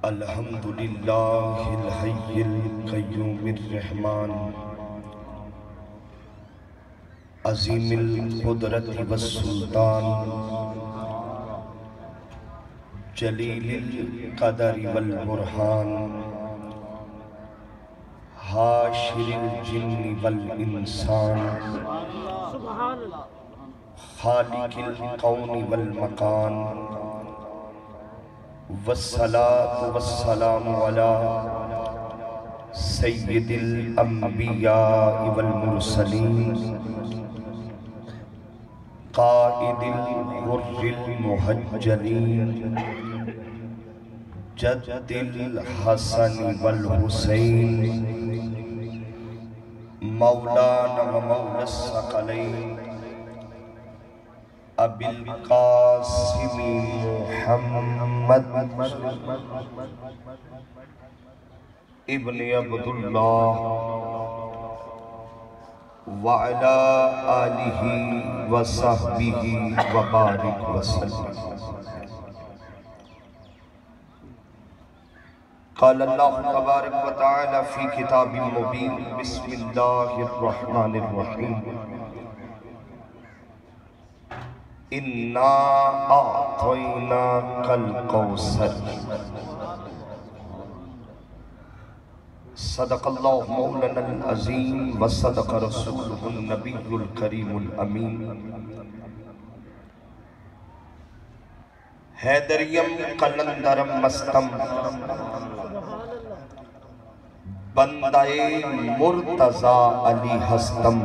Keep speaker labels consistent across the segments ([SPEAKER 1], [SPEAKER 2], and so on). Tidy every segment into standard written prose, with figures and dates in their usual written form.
[SPEAKER 1] الحمدللہ الحی القیوم الرحمن عظیم القدرت والسلطان جلیل القدر والبرہان حاشر الجن والانسان خالق الکون والمکان والصلاة والسلام علی سید الانبیاء والمرسلین قائد الغر المحجلین جد الحسن والحسین مولانا و مولا الثقلین ابی القاسم محمد ابن عبداللہ وعلا آلہ وصحبہ وبارک وسلم۔ قال اللہ تبارک و تعالی فی کتاب مبین بسم اللہ الرحمن الرحیم اِنَّا أَعْطَيْنَاكَ الْكَوْثَرَ صدق اللہ مولانا العظیم وصدق رسولہ النبی الکریم الامین۔ حیدریم قلندرم مستم بندہ مرتضی علی ہستم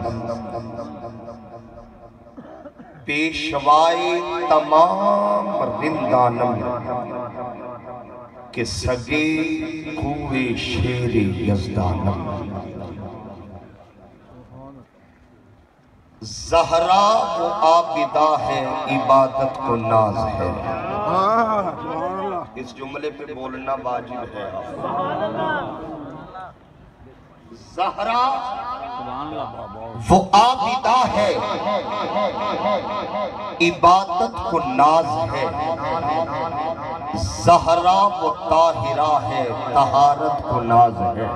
[SPEAKER 1] پیشوائے تمام رندانم کہ سگے کوئے شیر یزدانم۔ زہرا و عابدہ ہے عبادت کو ناز ہے۔ اس جملے پہ بولنا واجب ہے۔ زہرا وہ عابدہ ہے عبادت کو ناز ہے، زہرا وہ طاہرہ ہے طہارت کو ناز ہے،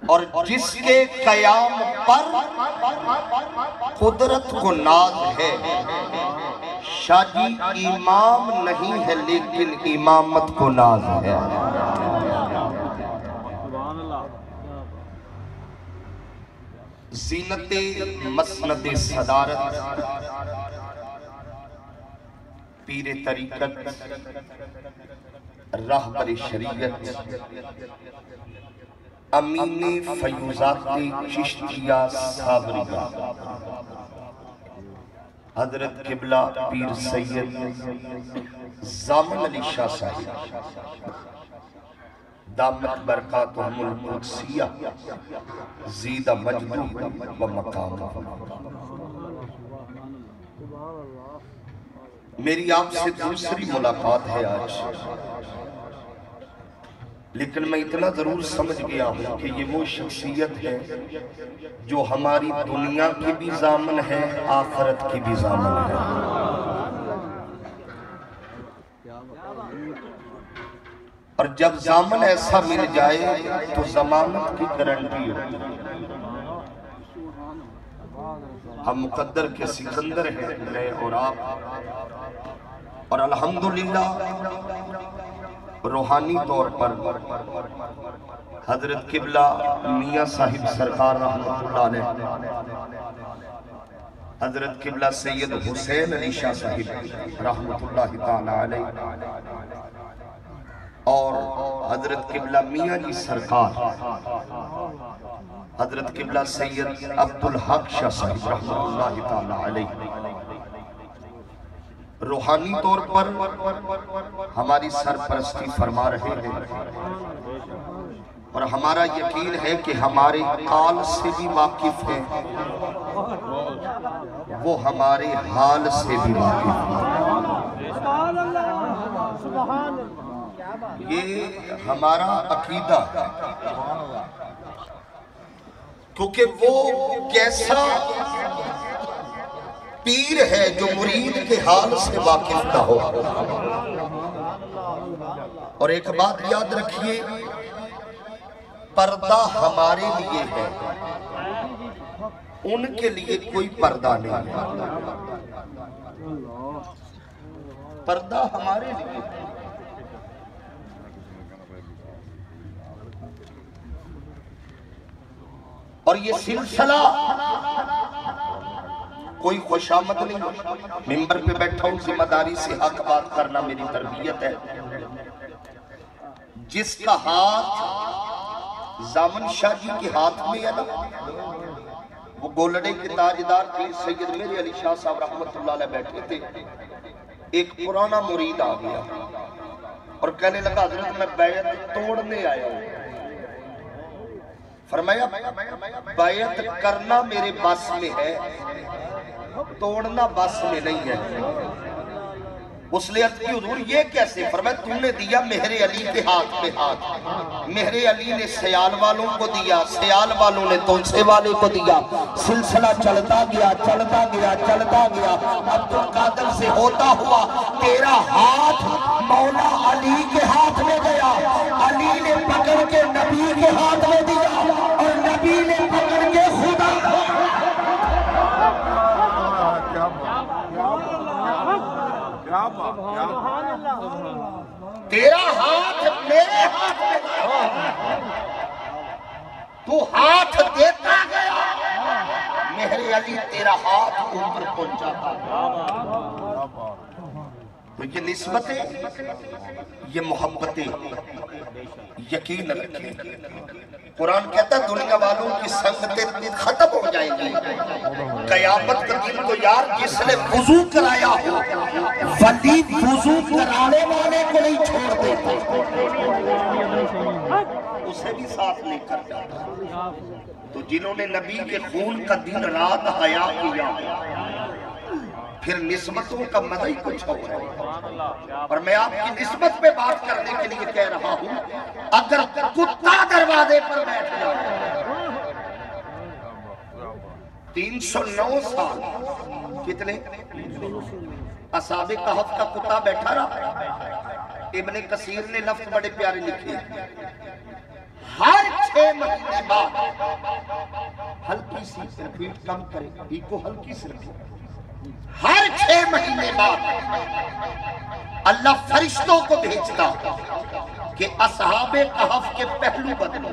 [SPEAKER 1] اور جس کے قیام پر قدرت کو ناز ہے، شاہ جی امام نہیں ہے لیکن امامت کو ناز ہے۔ زینت مسند صدارت پیر طریقت رہبر شریعت امین فیوزات چشتیہ صابریہ حضرت قبلہ پیر سید زامن علی شاہ صاحب دامت برکاتہم القدسیہ زیدہ مجدو و مقام۔ میری آپ سے دوسری ملاقات ہے آج، لیکن میں اتنا ضرور سمجھ گیا ہوں کہ یہ وہ شخصیت ہے جو ہماری دنیا کی بھی ضامن ہے آخرت کی بھی ضامن ہے، اور جب ضامن ایسا مل جائے تو ضمانت کی گارنٹی ہوتی ہے۔ ہم مقدر کے سکندر ہیں میں اور آپ، اور الحمدللہ روحانی طور پر حضرت قبلہ میاں صاحب سرکار رحمت اللہ علیہ، حضرت قبلہ سید حسین علی شاہ صاحب رحمت اللہ تعالی علیہ، اور حضرت قبلہ میاں جی سرکار حضرت قبلہ سید عبدالحق شاہ صاحب رحمت اللہ تعالی علیہ روحانی طور پر ہماری سرپرستی فرما رہے ہیں، اور ہمارا یقین ہے کہ ہمارے قال سے بھی واقف ہیں، وہ ہمارے حال سے بھی واقف ہیں۔ یہ ہمارا عقیدہ ہے، کیونکہ وہ کیسا پیر ہے جو مرید کے حال سے واقف نہ ہو. اور ایک بات یاد رکھیے، پردہ ہمارے لیے ہے، ان کے لیے کوئی پردہ نہیں ہے. پردہ ہمارے لیے. اور یہ سلسلہ کوئی خوشامد نہیں. ممبر پہ بیٹھا ہوں، ذمہ داری سے حق بات کرنا میری تربیت ہے. جس کا ہاتھ زامن شاہ جی کے ہاتھ میں ہے نا، وہ گولڑے کے تاجدار پیر سید میرے علی شاہ صاحب رحمت اللہ علیہ بیٹھے تھے. ایک پرانا مرید آ گیا اور کہنے لگا حضرت میں بیعت توڑنے آیا ہوں. فرمایا بیعت کرنا میرے بس میں ہے، توڑنا بس میں نہیں ہے. اس نے عرض کی حضور یہ کیسے؟ فرمایا تو نے دیا مہر علی کے ہاتھ میں ہاتھ، مہر علی نے سیال والوں کو دیا، سیال والوں نے تونسے والے کو دیا. سلسلہ چلتا گیا چلتا گیا چلتا گیا. عبد القادر سے ہوتا ہوا تیرا ہاتھ مولا علی کے ہاتھ میں گیا. علی نے پکڑ کے نبی کے ہاتھ میں دیا اور نبی نے پکڑ کے خدا. تیرا ہاتھ میرے ہاتھ میں گیا، تو ہاتھ دیتا گیا، مہر علی تیرا ہاتھ اوپر پہنچاتا گیا. تو یہ نسبتیں، یہ محبتیں یقین رکھیں. قرآن کہتا ہے دنیا والوں کی سنگتیں ختم ہو جائیں گی. قیامت کا دن تو یار جس نے وضو کرایا ہو، ولی وضو کرانے والے کو نہیں چھوڑ دیتا، اسے بھی ساتھ لے کر جاتا. تو جنہوں نے نبی کے خون کا دن رات حیا کیا، پھر نسبتوں کا مزہ ہی کچھ ہو رہا ہے. اور میں آپ کی نسبت پہ بات کرنے کے لیے کہہ رہا ہوں، اگر کتا دروازے پر بیٹھ جائے، 309 سال کتنے اصحاب کہف کا کتا بیٹھا رہا. ابن کثیر نے لفظ بڑے پیارے لکھے، ہر 6 مہینے بعد ہلکی سی ریپیٹ کم کرے، ایکو ہلکی سی ریپیٹ. ہر 6 مہینے بعد اللہ فرشتوں کو بھیجتا کہ اصحاب کہف کے پہلو بدلو.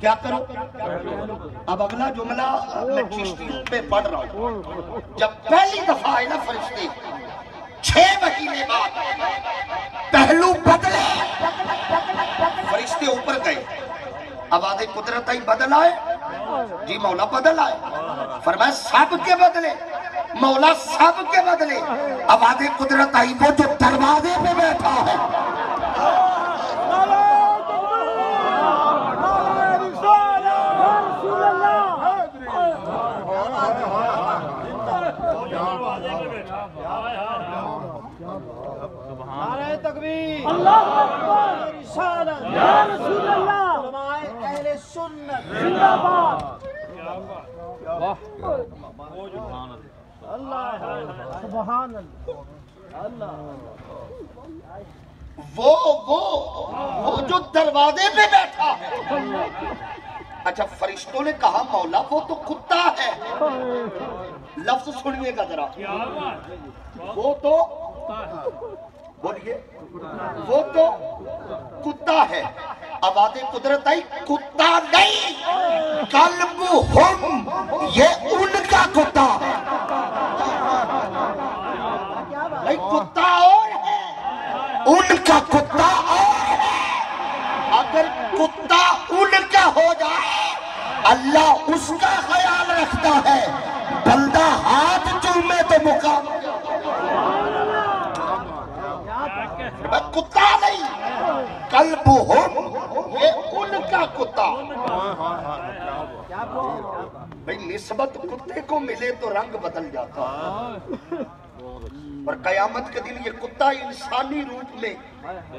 [SPEAKER 1] کیا کرو؟ اب اگلا جملہ میں چشتیوں پہ پڑھ رہا ہوں. جب پہلی دفعہ آئے نا فرشتے، 6 مہینے بعد پہلو بدلے، فرشتے اوپر گئے، آواز قدرت آئی بدل آئے. جی مولا بدل آئے. فرمایا سب کے بدلے، مولا سب کے بدلے. آواز قدرت آئی وہ جو دروازے پہ بیٹھا ہے.
[SPEAKER 2] نعرہ تکبیر، اللہ اکبر، رسالت یا رسول اللہ، علماء اہل سنت زندہ باد. اللہ سبحان اللہ.
[SPEAKER 1] وہ جو دروازے پہ بیٹھا ہے. اچھا فرشتوں نے کہا مولا وہ تو کتا ہے. لفظ سنیے گا ذرا، وہ تو بولیے وہ تو کتا ہے. آواز قدرت آئی کتا نہیں، کلبہم، یہ ان کا کتا ہے. نہیں کتا اور ہے، ان کا کتا اور ہے. اگر کتا ان کا ہو جائے اللہ اس کا خیال رکھتا ہے. بندہ ہاتھ چومے تو مقام. کتا نہیں، کلبہم، یہ ان کا کتا. بھئی نسبت کتے کو ملے تو رنگ بدل جاتا. اور قیامت کے دن یہ کتا انسانی روپ میں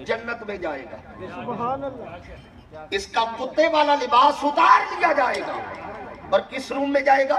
[SPEAKER 1] جنت میں جائے گا. اس کا کتے والا لباس اتار لیا جائے گا. اور کس روم میں جائے گا؟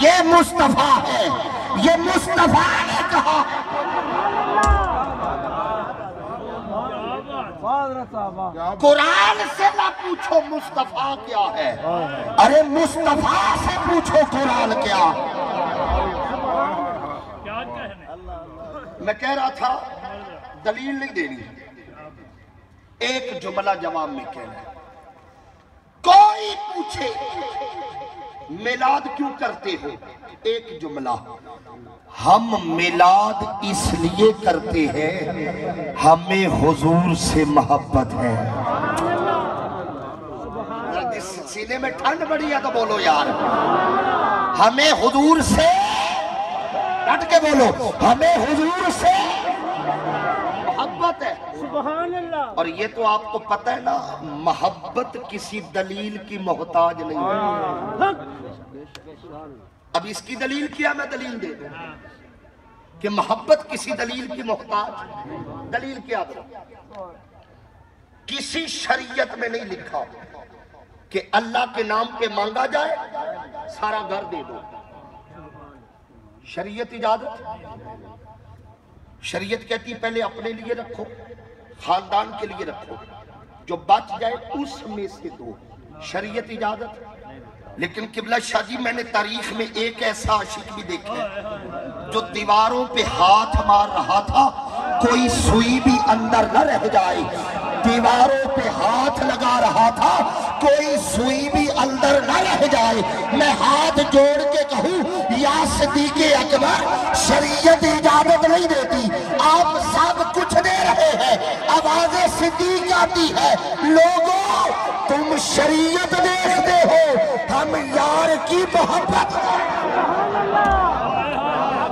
[SPEAKER 1] یہ مصطفیٰ ہے، یہ مصطفیٰ نے کہا۔ قرآن سے نہ پوچھو مصطفیٰ کیا ہے، ارے مصطفیٰ سے پوچھو قرآن کیا۔ میں کہہ رہا تھا دلیل نہیں دینی، ایک جملہ جواب میں کہنا ہے۔ کوئی پوچھے میلاد کیوں کرتے ہو، ایک جملہ، ہم میلاد اس لیے کرتے ہیں ہمیں حضور سے محبت ہے۔ سینے میں ٹھنڈ بڑی ہے تو بولو یار، ہمیں حضور سے، ڈٹ کے بولو، ہمیں حضور سے محبت ہے۔
[SPEAKER 2] سبحان اللہ۔
[SPEAKER 1] اور یہ تو آپ کو پتہ ہے نا، محبت کسی دلیل کی محتاج نہیں ہے۔ اب اس کی دلیل کیا، میں دلیل دے دوں کہ محبت کسی دلیل کی محتاج۔ دلیل کیا دو، کسی شریعت میں نہیں لکھا کہ اللہ کے نام پہ مانگا جائے سارا گھر دے دو۔ شریعت اجازت، شریعت کہتی پہلے اپنے لیے رکھو، خاندان کے لیے رکھو، جو بچ جائے اس میں سے دو۔ شریعت اجازت۔ لیکن قبلہ شاہ جی، میں نے تاریخ میں ایک ایسا عاشق بھی دیکھا جو دیواروں پہ ہاتھ مار رہا تھا کوئی سوئی بھی اندر نہ رہ جائے، دیواروں پہ ہاتھ لگا رہا تھا کوئی سوئی بھی اندر نہ رہ جائے۔ میں ہاتھ جوڑ کے کہوں یا صدیق اکبر، شریعت اجازت نہیں دیتی، آپ سب کچھ دے رہے ہیں، آواز صدیق آتی ہے، لوگوں تم شریعت دیکھتے ہو، ہم یار کی محبت۔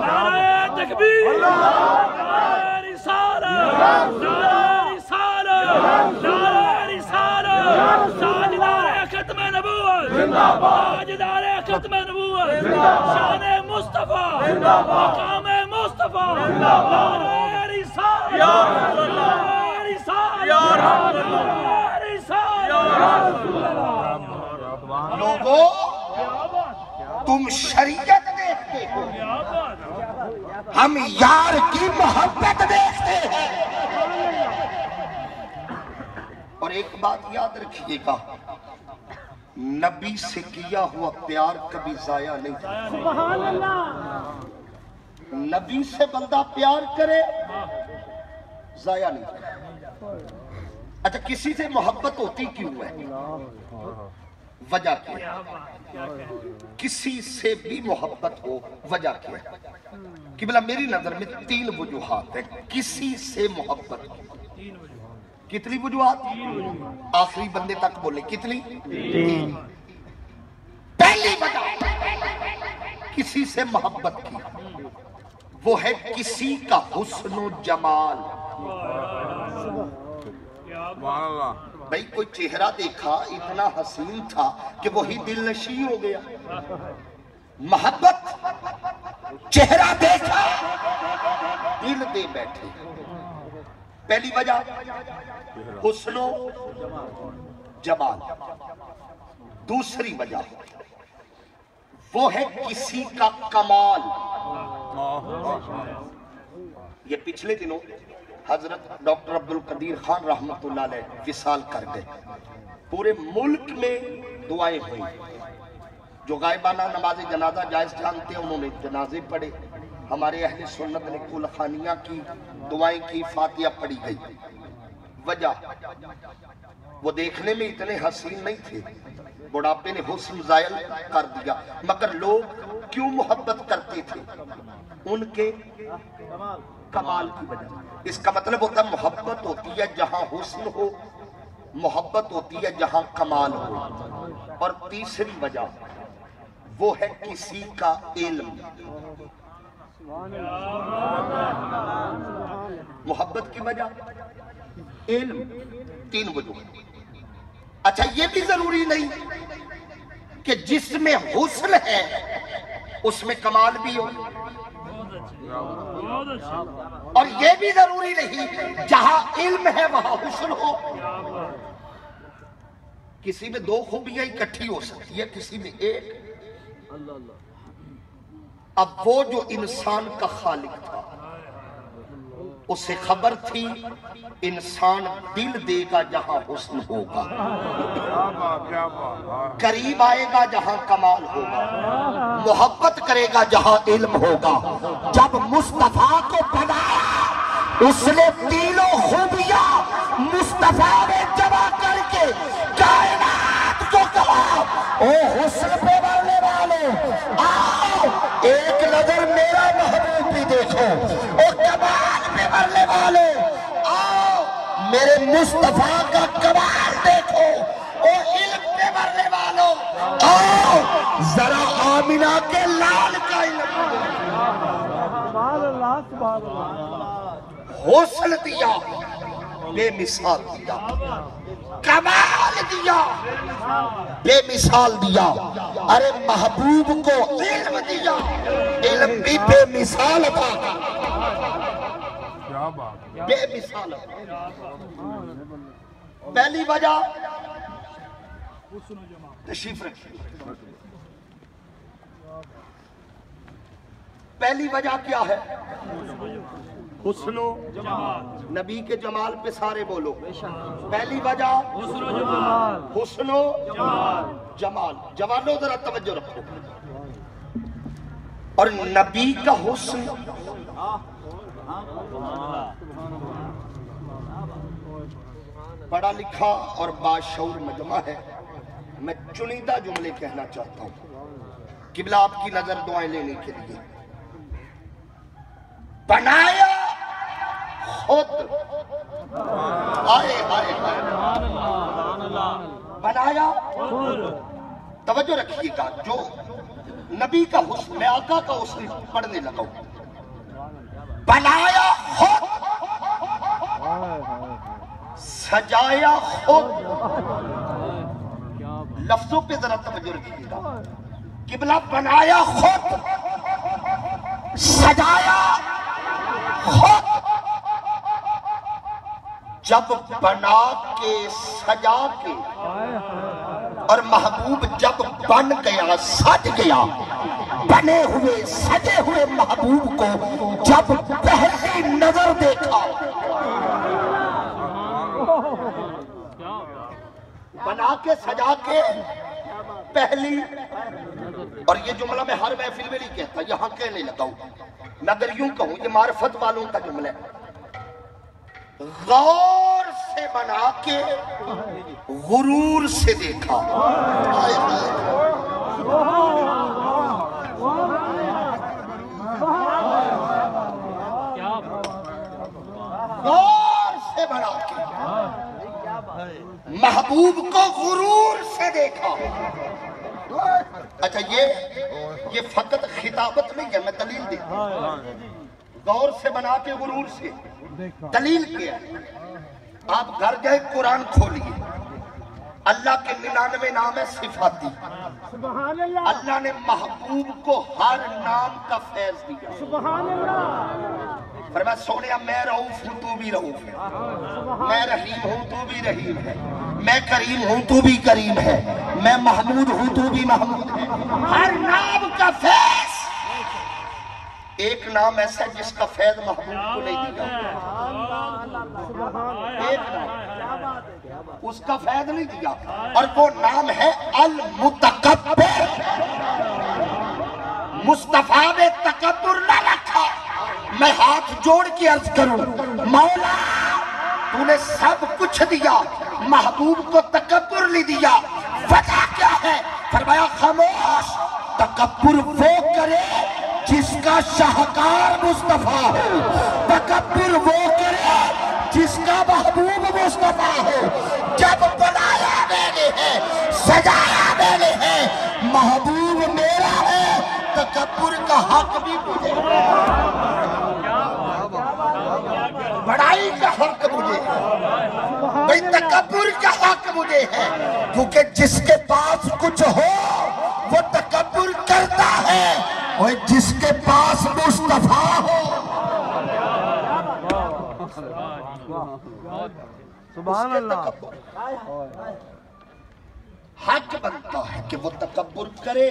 [SPEAKER 3] نعرہ تکبیر، نعرہ رسالت، نعرہ رسالت، نعرہ رسالت، تاجدار ختم نبوت، تاجدار ختم نبوت، شان مصطفیٰ، مقام مصطفیٰ، نعرہ رسالت، نعرہ رسالت، نعرہ رسالت۔
[SPEAKER 1] لوگوں تم شریعت دیکھتے ہو، ہم یار کی محبت دیکھتے ہیں۔ اور ایک بات یاد رکھیے گا، نبی سے کیا ہوا پیار کبھی ضائع نہیں جاتا۔
[SPEAKER 2] سبحان اللہ۔
[SPEAKER 1] نبی سے بندہ پیار کرے ضائع نہیں جاتا۔ اچھا، کسی سے محبت ہوتی کیوں ہے، وجہ کیا ہے؟ کسی سے بھی محبت ہو، وجہ کیا ہے؟ قبلہ میری نظر میں 3 وجوہات ہیں کسی سے محبت ہو۔ کتنی وجوہات؟ آخری بندے تک بولے، کتنی؟ 3۔ پہلی وجہ کسی سے محبت کی وہ ہے کسی کا حسن و جمال۔ بھئی کوئی چہرہ دیکھا اتنا حسین تھا کہ وہی دل نشیں ہو گیا۔ محبت، چہرہ دیکھا دل دے بیٹھے۔ پہلی وجہ حسن و جمال۔ دوسری وجہ وہ ہے کسی کا کمال۔ یہ پچھلے دنوں حضرت ڈاکٹر عبدالقدیر خان رحمت اللہ علیہ وصال کر گئے، پورے ملک میں دعائیں ہوئی۔ جو غائبانہ نماز جنازہ جائز جانتے ہیں انہوں نے جنازے پڑھے، ہمارے اہل سنت نے کل خانیہ کی، دعائیں کی، فاتحہ پڑھی گئی۔ وجہ وہ دیکھنے میں اتنے حسین نہیں تھے، بڑھاپے نے حسن زائل کر دیا، مگر لوگ کیوں محبت کرتے تھے؟ ان کے کمال کی وجہ۔ اس کا مطلب ہوتا ہے محبت ہوتی ہے جہاں حسن ہو، محبت ہوتی ہے جہاں کمال ہو۔ اور تیسری وجہ وہ ہے کسی کا علم۔ محبت کی وجہ علم، 3 وجہ۔ اچھا، یہ بھی ضروری نہیں کہ جس میں حسن ہے اس میں کمال بھی ہو، اور یہ بھی ضروری نہیں جہاں علم ہے وہاں حسن ہو۔ کسی میں 2 خوبیاں اکٹھی ہو سکتی ہے، کسی میں 1۔ اب وہ جو انسان کا خالق تھا اسے خبر تھی انسان دل دے گا جہاں حسن ہوگا، قریب آئے گا جہاں کمال ہوگا، محبت کرے گا جہاں علم ہوگا۔ جب مصطفیٰ کو بنایا اس نے تینوں خوبیاں مصطفیٰ نے جمع کر کے کائنات کو کہا او حسن پہ مرنے والوں آؤ ایک نظر میرا محبوب بھی دیکھو، او کمال پہ مرنے والوں آؤ میرے مصطفیٰ کا کمال دیکھو، او علم پہ مرنے والوں آؤ ذرا آمنہ کے لال کا علم حسن دیا، بے مثال دیا، کمال دیا، بے مثال دیا۔ ارے محبوب کو علم دیا، علم بھی بے مثال تھا، بے مثال۔ پہلی وجہ تشریف رکھیے، پہلی وجہ کیا ہے؟ حسن و جمال، نبی کے جمال پہ سارے بولو۔ پہلی وجہ حسن و جمال، جوانوں ذرا توجہ رکھو۔ اور نبی کا حسن پڑھا لکھا اور باشعور مجمع ہے۔ میں چنیدہ جملے کہنا چاہتا ہوں قبلہ آپ کی نظر دعائیں لینے کے لیے۔ بنایا خود، آئے آئے بنایا، توجہ رکھیے گا، جو نبی کا حسن، میں آقا کا حسن پڑھنے لگا ہوں۔ بنایا خود، سجایا خود، لفظوں پہ ذرا توجہ رکھیے گا۔ قبلہ بنایا خود، سجایا خود۔ جب بنا کے سجا کے اور محبوب جب بن گیا سج گیا، بنے ہوئے سجے ہوئے محبوب کو جب پہلی نظر دیکھا، بنا کے سجا کے پہلی، اور یہ جملہ میں ہر محفل میں نہیں کہتا، یہاں کہنے لگا ہوں، میں اگر یوں کہوں یہ معرفت والوں کا جملہ ہے۔ غور سے بنا کے غرور سے دیکھا، غور سے بنا کے محبوب کو غرور سے دیکھا۔ اچھا یہ فقط خطابت نہیں ہے، میں دلیل دیتا ہوں۔ غور سے بنا کے غرور سے دلیل کیا؟ آپ گھر گئے قرآن کھولیے، اللہ کے 99 نام ہے صفاتی، اللہ نے محبوب کو ہر نام کا فیض دیا۔ فرمایا سونیا میں رؤوف ہوں تو بھی رؤوف ہے، میں رحیم ہوں تو بھی رحیم ہے، میں کریم ہوں تو بھی کریم ہے، میں محمود ہوں تو بھی محمود ہے، ہر نام کا فیض۔ ایک نام ایسا ہے جس کا فیض محبوب کو نہیں دیا، ایک نام اس کا فیض نہیں دیا، اور وہ نام ہے المتکبر۔ مصطفیٰ نے تکبر نہ رکھا۔ میں ہاتھ جوڑ کے عرض کروں مولا تو نے سب کچھ دیا، محبوب کو تکبر نہیں دیا، وجہ کیا ہے؟ فرمایا خاموش، تکبر وہ کرے جس کا شاہکار مصطفیٰ ہو، تکبر وہ کرے جس کا محبوب مصطفیٰ ہو۔ جب بنایا میں نے ہے، سجایا میں نے ہے، محبوب میرا ہے، تکبر کا حق بھی مجھے ہے، بڑائی کا حق مجھے ہے، بھئی تکبر کا حق مجھے ہے، کیونکہ جس کے پاس کچھ ہو وہ تکبر کرتا ہے، اور جس کے پاس مصطفیٰ ہو سبحان اللہ حق بنتا ہے کہ وہ تکبر کرے۔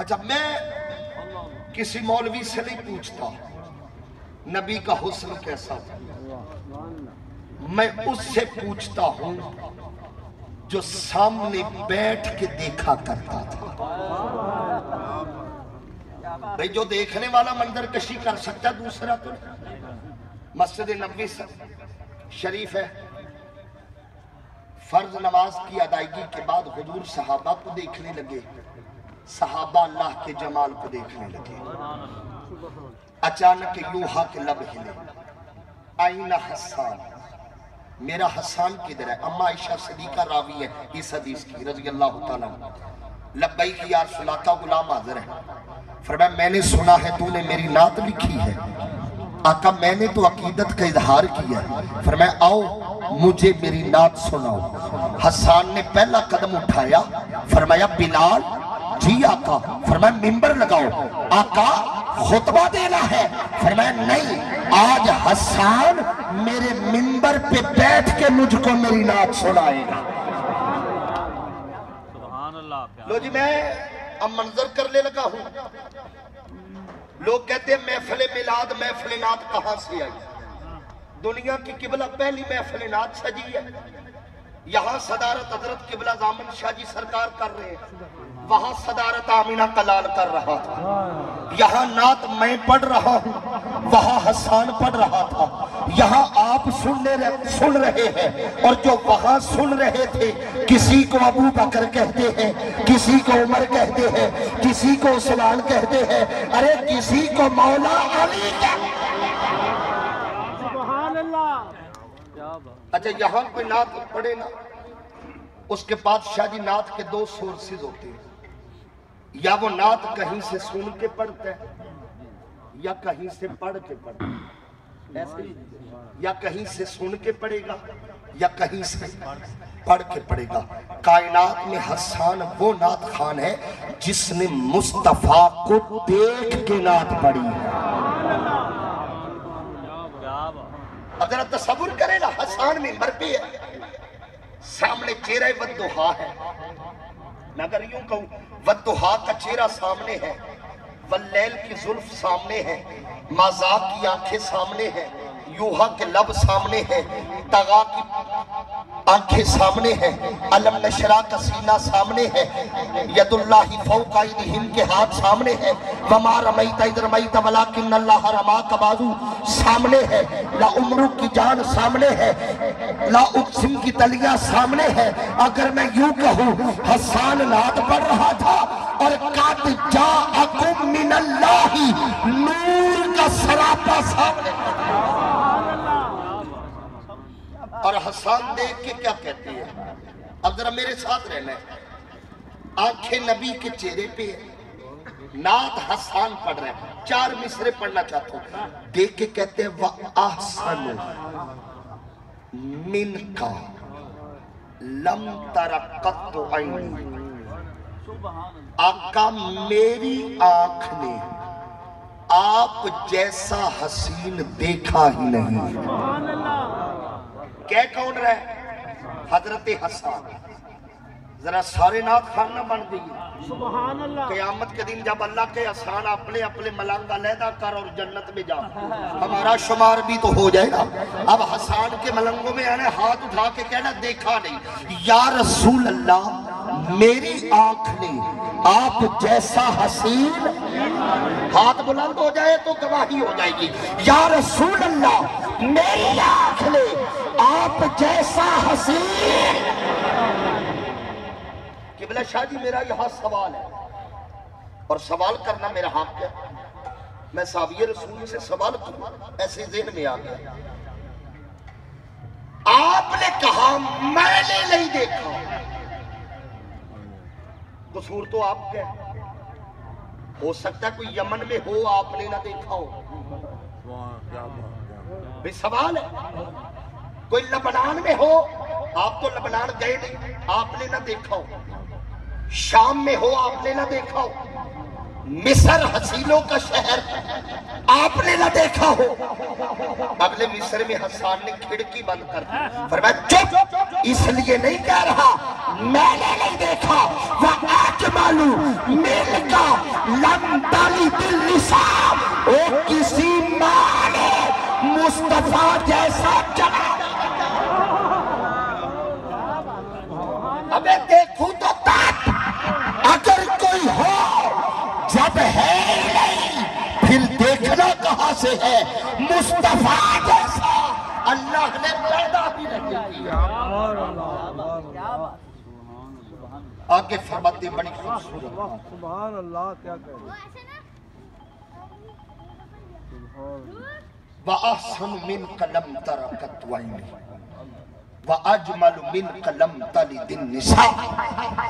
[SPEAKER 1] اچھا میں کسی مولوی سے نہیں پوچھتا نبی کا حسن کیسا تھا، میں اس سے پوچھتا ہوں جو سامنے بیٹھ کے دیکھا کرتا تھا۔ بھئی جو دیکھنے والا منظر کشی کر سکتا دوسرا تو مسجد نبوی شریف ہے، فرض نماز کی ادائیگی کے بعد حضور صحابہ کو دیکھنے لگے، صحابہ اللہ کے جمال کو دیکھنے لگے۔ اچانک یوحا کے لب ہلے، آئینہ حسان، میرا حسان کدھر ہے؟ اما عائشہ صدیقہ راوی ہے اس حدیث کی رضی اللہ تعالیٰ عنہ۔ لبیک یا رسول اللہ کا غلام حاضر ہے۔ فرمایا میں نے سنا ہے تو نے میری نعت لکھی ہے۔ آقا میں نے تو عقیدت کا اظہار کیا ہے۔ فرمایا آؤ مجھے میری نعت سناؤ۔ حسان نے پہلا قدم اٹھایا، فرمایا بلال جی آقا۔ فرمایا ممبر لگاؤ۔ آقا خطبہ دینا ہے۔ فرمایا نہیں، آج حسان میرے ممبر پہ بیٹھ کے مجھ کو میری نعت سنائے گا۔ لو جی میں اب منظر کرنے لگا ہوں۔ لوگ کہتے ہیں محفل میلاد محفل نعت کہاں سے آئی؟ دنیا کی قبلہ پہلی محفل نعت سجی ہے، یہاں صدارت حضرت قبلہ زامن شاہ جی سرکار کر رہے ہیں، وہاں صدارت آمینہ کلال کر رہا تھا، یہاں نعت میں پڑھ رہا ہوں، وہاں حسان پڑھ رہا تھا، یہاں آپ سن رہے ہیں، اور جو وہاں سن رہے تھے کسی کو ابو بکر کہتے ہیں، کسی کو عمر کہتے ہیں، کسی کو عثمان کہتے ہیں، ارے کسی کو مولا علی کہتے ہیں۔
[SPEAKER 2] سبحان اللہ۔
[SPEAKER 1] اچھا یہاں کوئی نعت پڑھے نا، اس کے بعد شاہ جی نعت کے دو سورسز ہوتے ہیں، یا وہ نعت کہیں سے سن کے پڑھتا ہے یا کہیں سے پڑھ کے پڑھتا ہے، ایسے ہی یا کہیں سے سن کے پڑھے گا یا کہیں سے پڑھ کے پڑھے گا۔ کائنات میں حسان وہ نعت خان ہے جس نے مصطفیٰ کو دیکھ کے نعت پڑھی ہے۔ اگر تصور کرے نا، حسان ممبر پہ ہے، سامنے چہرہ والدہا ہے، میں اگر یوں کہوں والدہا کا چہرہ سامنے ہے، واللیل کی زلف سامنے ہے، مازا کی آنکھیں سامنے ہیں، یوحا کے لب سامنے ہے، تغا کی آنکھیں سامنے ہیں، علم نشرہ کا سینہ سامنے ہے، ید اللہ فوق ایدیہم کے ہاتھ سامنے ہے، وما رمیت اذ رمیت ولکن اللہ رما کا بازو سامنے ہے، لا عمرو کی جان سامنے ہے، لا اقسم کی تلیہ سامنے ہے۔ اگر میں یوں کہوں حسان نعت پڑھ رہا تھا اور قد جاءکم من اللہ نور کا سراپا سامنے ہے، اور حسان دیکھ کے کیا کہتے ہیں؟ اب ذرا میرے ساتھ رہنا ہے، آنکھیں نبی کے چہرے پہ ہے، نعت حسان پڑھ رہے ہیں، 4 مصرے پڑھنا چاہتا ہوں، دیکھ کے کہتے ہیں وَأَحْسَنُ مِنْكَ لَمْ تَرَقَّتُ عَيْنِي۔ آقا میری آنکھ نے آپ جیسا حسین دیکھا ہی نہیں۔ کہہ کون رہے؟ حضرت حسان۔ ذرا سارے نعت خان نہ بن گئی۔
[SPEAKER 2] سبحان اللہ۔
[SPEAKER 1] قیامت کے دن جب اللہ کے حسان اپنے اپنے ملنگ علیحدہ کر اور جنت میں جا، ہمارا شمار بھی تو ہو جائے گا۔ اب حسان کے ملنگوں میں آنے ہاتھ اٹھا کے کہنا دیکھا نہیں، یا رسول اللہ میری آنکھ نے آپ جیسا حسین، ہاتھ بلند ہو جائے تو گواہی ہو جائے گی، یا رسول اللہ میری آنکھ نے آپ جیسا حسین۔ قبلہ شاہ جی میرا یہاں سوال ہے، اور سوال کرنا میرا حق ہے، میں صحابی رسول سے سوال کروں، ایسے ذہن میں آ گیا۔ آپ نے کہا میں نے نہیں دیکھا، قصور تو آپ کا ہے، ہو سکتا ہے کوئی یمن میں ہو آپ نے نہ دیکھا ہو، بھی سوال ہے، کوئی لبنان میں ہو، آپ تو لبنان گئے نہیں، آپ نے نہ دیکھا ہو، شام میں ہو آپ نے نہ دیکھا ہو، مصر حسینوں کا شہر آپ نے نہ دیکھا ہو۔ اگلے مصر میں حسان نے کھڑکی بند کر دی، فرمایا چپ، اس لیے نہیں کہہ رہا میں نے نہیں دیکھا وَأَجْمَلُ مِنْكَ لَمْ تَلِدِ النِّسَاءُ او کسی ماں نے مصطفیٰ جیسا جنا ابے دیکھوں تو تک اگر کوئی ہو جب ہے نہیں پھر دیکھنا کہاں سے ہے مصطفیٰ جیسا اللہ نے پیدا بھی نہیں کیا آگے فرماتے بڑی خوبصورت
[SPEAKER 2] سبحان اللہ کیا کہہ
[SPEAKER 1] وَأَحْسَنُ مِنْكَ لَمْ تَرَ قَطُّ عَيْنِي وَأَجْمَلُ مِنْكَ لَمْ تَلِدِ النِّسَاءُ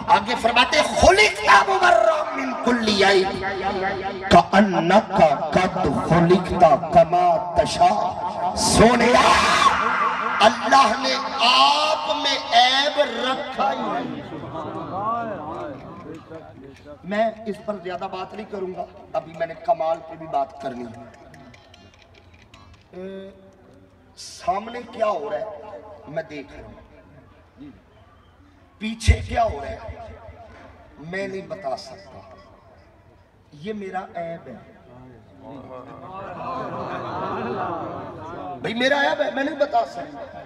[SPEAKER 1] آگے فرماتے خُلِقْتَ مُبَرًّا مِنْ كُلِّ عَيْبٍ كَأَنَّكَ قَدْ خُلِقْتَ كَمَا تَشَاءُ سونیا اللہ نے آپ میں عیب رکھا ہی نہیں میں اس پر زیادہ بات نہیں کروں گا ابھی میں نے کمال پہ بھی بات کرنی ہے سامنے کیا ہو رہا ہے میں دیکھ رہا ہوں پیچھے کیا ہو رہا ہے میں نہیں بتا سکتا یہ میرا عیب ہے بھئی میرا عیب ہے میں نہیں بتا سکتا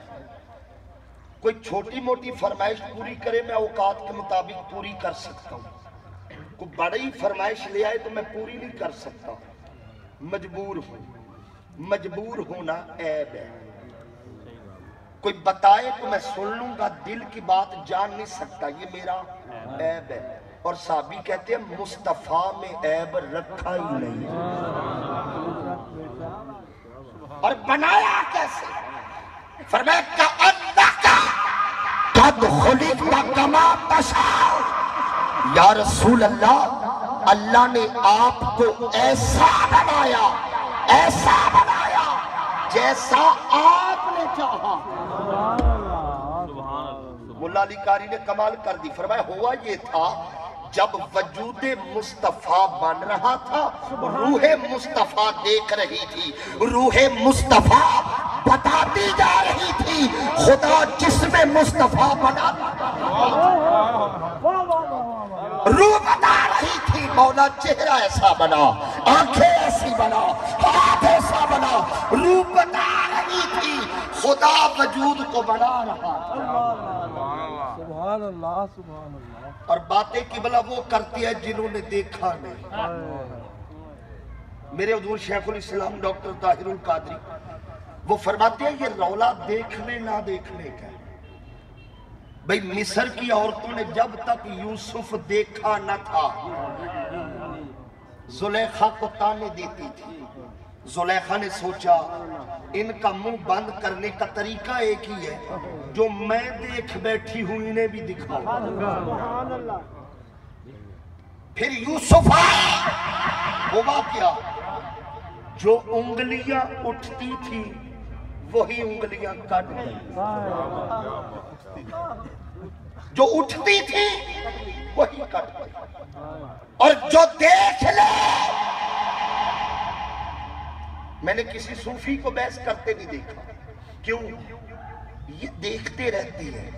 [SPEAKER 1] کوئی چھوٹی موٹی فرمائش پوری کرے میں اوقات کے مطابق پوری کر سکتا ہوں کوئی بڑی فرمائش لے آئے تو میں پوری نہیں کر سکتا مجبور ہونا عیب ہے کوئی بتائے تو میں سن لوں گا دل کی بات جان نہیں سکتا یہ میرا عیب ہے اور صحابی کہتے ہیں مصطفیٰ میں عیب رکھا ہی نہیں اور بنایا کیسے فرمایا کَأَنَّكَ قَدْ خُلِقْتَ كَمَا تَشَاءُ یا رسول اللہ اللہ نے آپ کو ایسا بنایا جیسا آپ نے چاہا مولا علی قاری نے کمال کر دی فرمایا ہوا یہ تھا جب وجود مصطفیٰ بن رہا تھا روح مصطفیٰ دیکھ رہی تھی روح مصطفیٰ بتاتی جا رہی تھی خدا جسم مصطفیٰ بنا روح بتا رہی تھی مولا چہرہ ایسا بنا آنکھیں ایسی بنا ہاتھ ایسا بنا روح بتا رہی تھی خدا وجود کو بنا رہا
[SPEAKER 2] سبحان اللہ سبحان اللہ
[SPEAKER 1] اور باتیں قبلہ وہ کرتی ہے جنہوں نے دیکھا نہیں میرے حضور شیخ الاسلام ڈاکٹر طاہر القادری وہ فرماتے ہیں یہ رولا دیکھنے نہ دیکھنے کا بھئی مصر کی عورتوں نے جب تک یوسف دیکھا نہ تھا زلیخا کو تانے دیتی تھی زلیخا نے سوچا ان کا منہ بند کرنے کا طریقہ ایک ہی ہے جو میں دیکھ بیٹھی ہوں انہیں بھی دکھاؤں پھر یوسف آئے ہوا کیا جو انگلیاں اٹھتی تھی وہی انگلیاں کٹ گئی جو اٹھتی تھی وہی کٹ گئی اور جو دیکھ لے میں نے کسی صوفی کو بحث کرتے نہیں دیکھا کیوں یہ دیکھتے رہتی ہے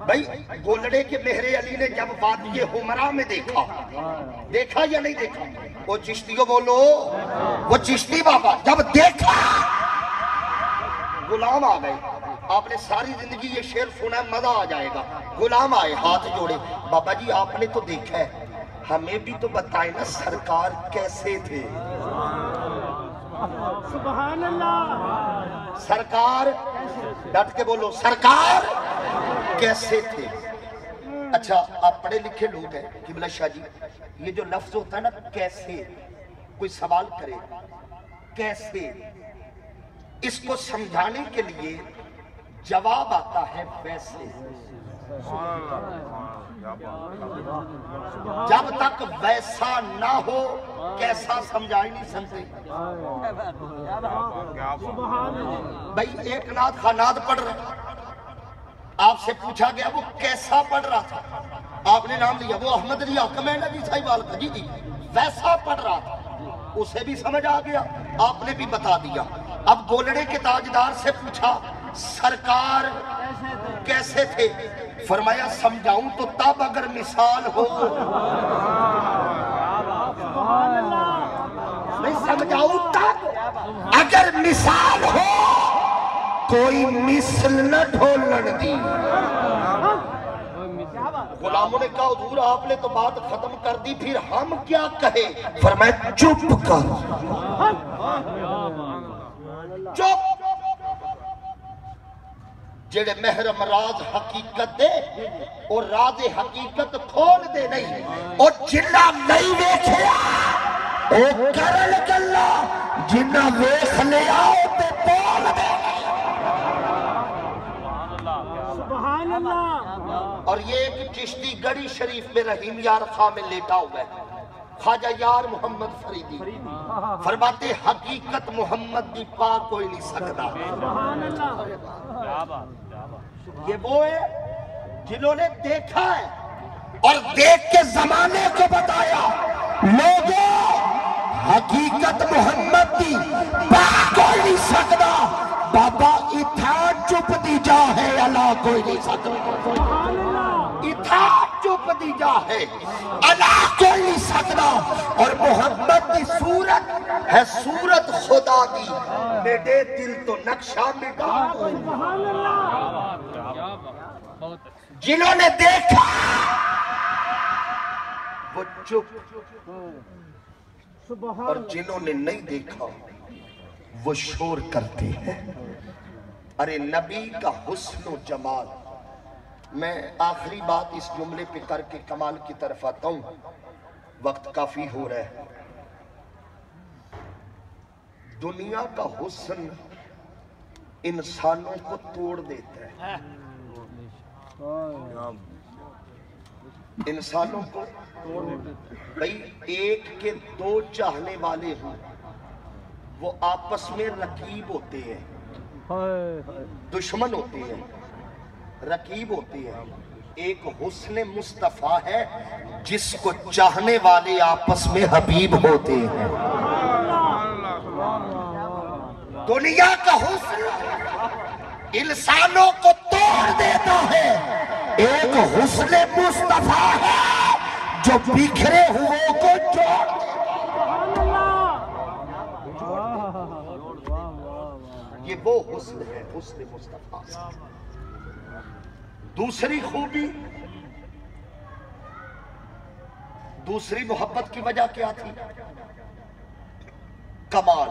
[SPEAKER 1] بھائی گولڑے کے مہر علی نے جب وادی حمرا میں دیکھا یا نہیں دیکھا وہ چشتیوں بولو وہ چشتی بابا جب دیکھا غلام آ گئے آپ نے ساری زندگی یہ شعر سنا ہے مزہ آ جائے گا غلام آئے ہاتھ جوڑے بابا جی آپ نے تو دیکھا ہے ہمیں بھی تو بتائیں نا سرکار کیسے تھے
[SPEAKER 2] سبحان اللہ
[SPEAKER 1] سرکار ڈٹ کے بولو سرکار کیسے تھے اچھا آپ پڑھے لکھے لوگ ہیں قبلہ شاہ جی یہ جو لفظ ہوتا ہے نا کیسے کوئی سوال کرے کیسے اس کو سمجھانے کے لیے جواب آتا ہے ویسے جب تک ویسا نہ ہو کیسا سمجھا ہی نہیں سکتے بھائی ایک نعت خانات پڑھ رہے آپ سے پوچھا گیا وہ کیسا پڑھ رہا تھا آپ نے نام لیا وہ احمد علی حکم ہے نا جی صاحب والکا جی ویسا پڑھ رہا تھا اسے بھی سمجھ آ گیا آپ نے بھی بتا دیا اب گولڑے کے تاجدار سے پوچھا سرکار کیسے تھے؟ فرمایا سمجھاؤں تو تب اگر مثال ہو، میں سمجھاؤں تب اگر مثال ہو، کوئی مثل نہ ڈھولن دی۔ غلاموں نے کہا حضور آپ نے تو بات ختم کر دی، پھر ہم کیا کہیں؟ فرمایا چپ کر، چپ۔ جڑے محرم راز حقیقت دے اور راز حقیقت کھول دے نہیں، اور جنہ نہیں ویکھیا او کرن گلا، جنہ ویکھ لیا تے بول دے۔
[SPEAKER 2] سبحان اللہ۔
[SPEAKER 1] اور یہ ایک چشتی گڑی شریف میں رحیم یار خواہ میں لیٹا ہوا ہے، خواجہ یار محمد فریدی فرماتے حقیقت محمد دی پا کوئی نہیں سکتا۔
[SPEAKER 2] سبحان اللہ۔
[SPEAKER 1] یہ وہ ہے جنہوں نے دیکھا ہے اور دیکھ کے زمانے کو بتایا لوگوں حقیقت محمد دی پا کوئی نہیں سکتا۔ بابا اتھا چپ دی جا ہے اللہ کوئی نہیں سکتا، اتھا چپ دی جا ہے اللہ کوئی نہیں سکتا۔ اور محمد کی صورت ہے صورت خدا کی، میرے دل تو نقشہ مٹا۔ جنہوں نے دیکھا وہ چپ، اور جنہوں نے نہیں دیکھا وہ شور کرتے ہیں۔ ارے نبی کا حسن و جمال، میں آخری بات اس جملے پہ کر کے کمال کی طرف آتا ہوں، وقت کافی ہو رہا ہے۔ دنیا کا حسن انسانوں کو توڑ دیتا ہے، انسانوں کو بھئی ایک کے دو چاہنے والے ہوں، وہ آپس میں رقیب ہوتے ہیں، دشمن ہوتے ہیں، رقیب ہوتے ہیں۔ ایک حسن مصطفیٰ ہے جس کو چاہنے والے آپس میں حبیب ہوتے ہیں۔ دنیا کا حسن انسانوں کو توڑ دیتا ہے، ایک حسن مصطفیٰ ہے جو بکھرے ہوئے کو جوڑ دیتا ہے۔ یہ وہ حسن ہے، حسن مصطفیٰ۔ دوسری خوبی، دوسری محبت کی وجہ کیا تھی؟ کمال۔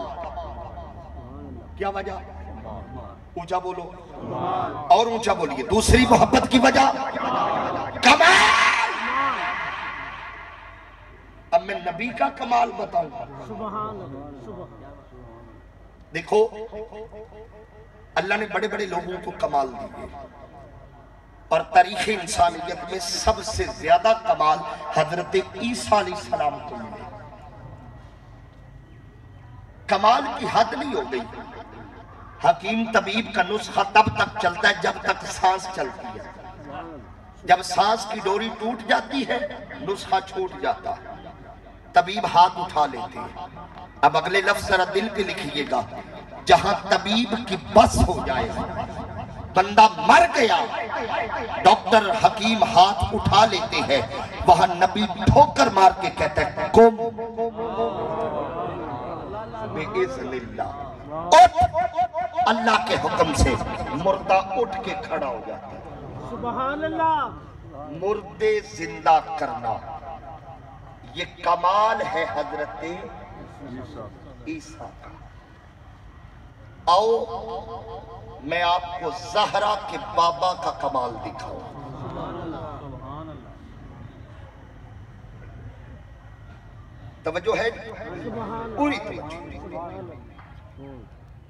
[SPEAKER 1] کیا وجہ؟ اونچا بولو اور اونچا بولیے۔ دوسری محبت کی وجہ کمال۔ اب میں نبی کا کمال بتاؤں گا۔ دیکھو اللہ نے بڑے بڑے لوگوں کو کمال دیے، اور تاریخ انسانیت میں سب سے زیادہ کمال حضرت عیسیٰ علیہ السلام کو ملے۔ کمال کی حد نہیں ہو گئی۔ حکیم طبیب کا نسخہ تب تک چلتا ہے جب تک سانس چلتی ہے، جب سانس کی ڈوری ٹوٹ جاتی ہے نسخہ چھوٹ جاتا ہے، طبیب ہاتھ اٹھا لیتے ہیں۔ اب اگلے لفظ ذرا دل پہ لکھیے گا، جہاں طبیب کی بس ہو جائے، بندہ مر گیا، ڈاکٹر حکیم ہاتھ اٹھا لیتے ہیں، وہاں نبی ٹھوکر مار کے کہتا ہے قم بِإِذْنِ اللہ، اٹھ، اللہ کے حکم سے مردہ اٹھ کے کھڑا ہو جاتا ہے۔
[SPEAKER 2] سبحان اللہ۔
[SPEAKER 1] مردے زندہ کرنا یہ کمال ہے حضرت عیسیٰ کا۔ آؤ میں آپ کو زہرا کے بابا کا کمال دکھاؤں۔ توجہ ہے پوری توجہ۔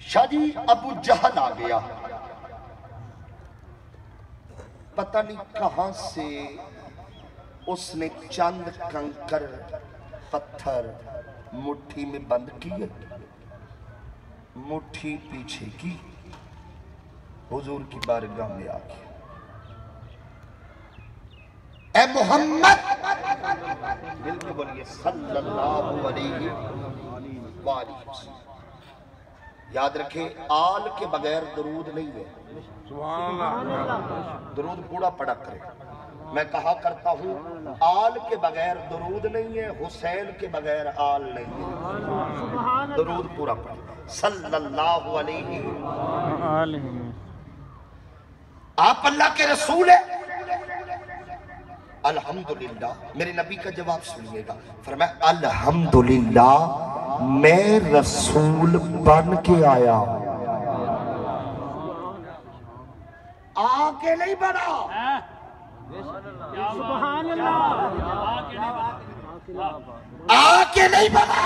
[SPEAKER 1] شاہ جی ابو جہل آ گیا، پتہ نہیں کہاں سے اس نے چند کنکر پتھر مٹھی میں بند کیے، مٹھی پیچھے کی، حضور کی بارگاہ میں آ گیا۔ اے محمد، مل کے بولیے صلی اللہ علیہ وآلہ وسلم، یاد رکھیں آل کے بغیر درود نہیں ہے. درود پورا پڑا کرے. میں کہا کرتا ہوں آل کے بغیر درود نہیں ہے، حسین کے بغیر آل نہیں ہے. درود پورا پڑا. صلی اللہ علیہ آپ اللہ کے رسول ہیں. الحمدللہ میرے نبی کا جواب سنیے گا. فرمایا الحمدللہ میں رسول بن کے آیا ہوں. آگے نہیں بنا.
[SPEAKER 3] سبحان اللہ.
[SPEAKER 1] آگے نہیں بنا،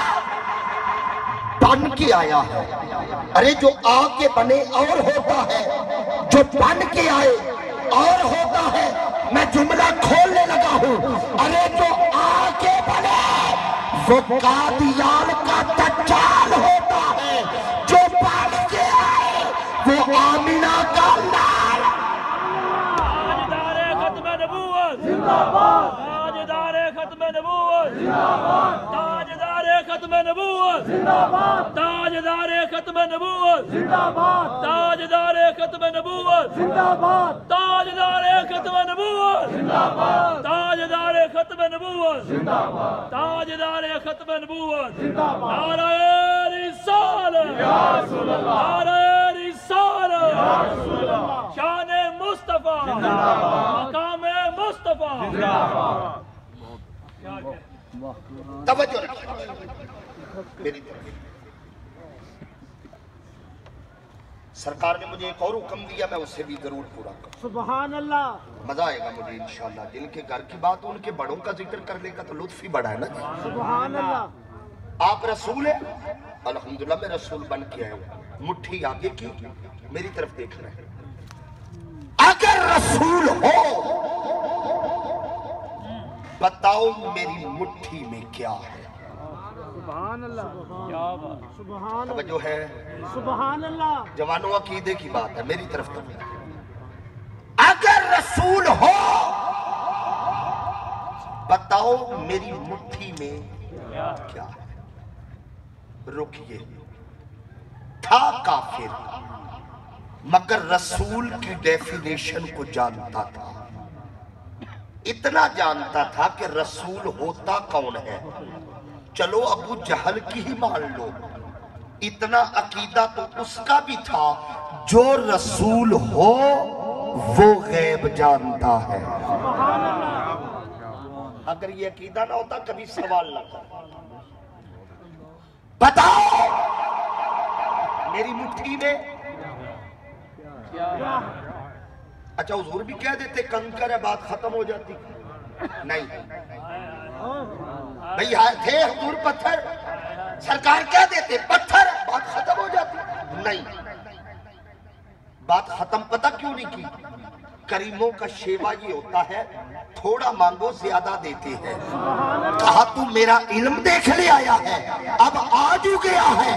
[SPEAKER 1] بن کے آیا ہے. ارے جو آگے بنے اور ہوتا ہے، جو بن کے آئے اور ہوتا ہے. میں جملہ کھولنے لگا ہوں. ارے جو آگے بنے وہ قادیان کا دجال ہوتا ہے، جو بن کے آئے وہ آمینہ کا لال.
[SPEAKER 3] تاجدار ختم نبوت زندہ باد. تاجدار ختم نبوت زندہ باد. تاجدار ختم نبوت زندہ باد. تاجدار ختم نبوت زندہ باد. تاجدار ختم نبوت زندہ باد. تاجدار ختم نبوت زندہ باد. تاجدار ختم نبوت زندہ باد. تاجدار ختم نبوت زندہ باد. نعرہ رسالت یا رسول اللہ. نعرہ رسالت یا رسول اللہ. شان مصطفیٰ مقام مصطفیٰ.
[SPEAKER 1] توجہ رکھیں میری طرف. سرکار نے مجھے ایک اور حکم دیا، میں اسے بھی ضرور پورا کروں.
[SPEAKER 2] سبحان اللہ.
[SPEAKER 1] مزہ آئے گا مجھے انشاءاللہ. جن کے گھر کی بات ان کے بڑوں کا ذکر کرنے کا تو لطف ہی بڑا ہے نا.
[SPEAKER 2] سبحان اللہ.
[SPEAKER 1] آپ رسول ہیں. الحمدللہ میں رسول بن کے آیا ہوں. مٹھی آگے کی میری طرف دیکھ رہے ہیں. اگر رسول ہو بتاؤ میری مٹھی میں کیا ہے.
[SPEAKER 2] سبحان اللہ. سبحان اللہ.
[SPEAKER 1] توجہ ہے
[SPEAKER 2] سبحان اللہ.
[SPEAKER 1] جوانوں، عقیدے کی بات ہے میری طرف تو. اگر رسول ہو بتاؤ میری مٹھی میں کیا ہے. رکیے. تھا کافر مگر رسول کی ڈیفینیشن کو جانتا تھا. اتنا جانتا تھا کہ رسول ہوتا کون ہے. چلو ابو جہل کی ہی مان لو. اتنا عقیدہ تو اس کا بھی تھا جو رسول ہو وہ غیب جانتا ہے. اگر یہ عقیدہ نہ ہوتا کبھی سوال نہ کرتا. بتاؤ میری مٹھی میں. اچھا حضور بھی کہہ دیتے کنکر ہے بات ختم ہو جاتی. نہیں بھئی تھے حضور پتھر، سرکار کہہ دیتے پتھر بات ختم ہو جاتی. نہیں، بات ختم پتہ کیوں نہیں کی. کریموں کا شیوا یہ ہوتا ہے تھوڑا مانگو زیادہ دیتے ہیں. کہا تو میرا علم دیکھ لے آیا ہے، اب آج ہو گیا ہے.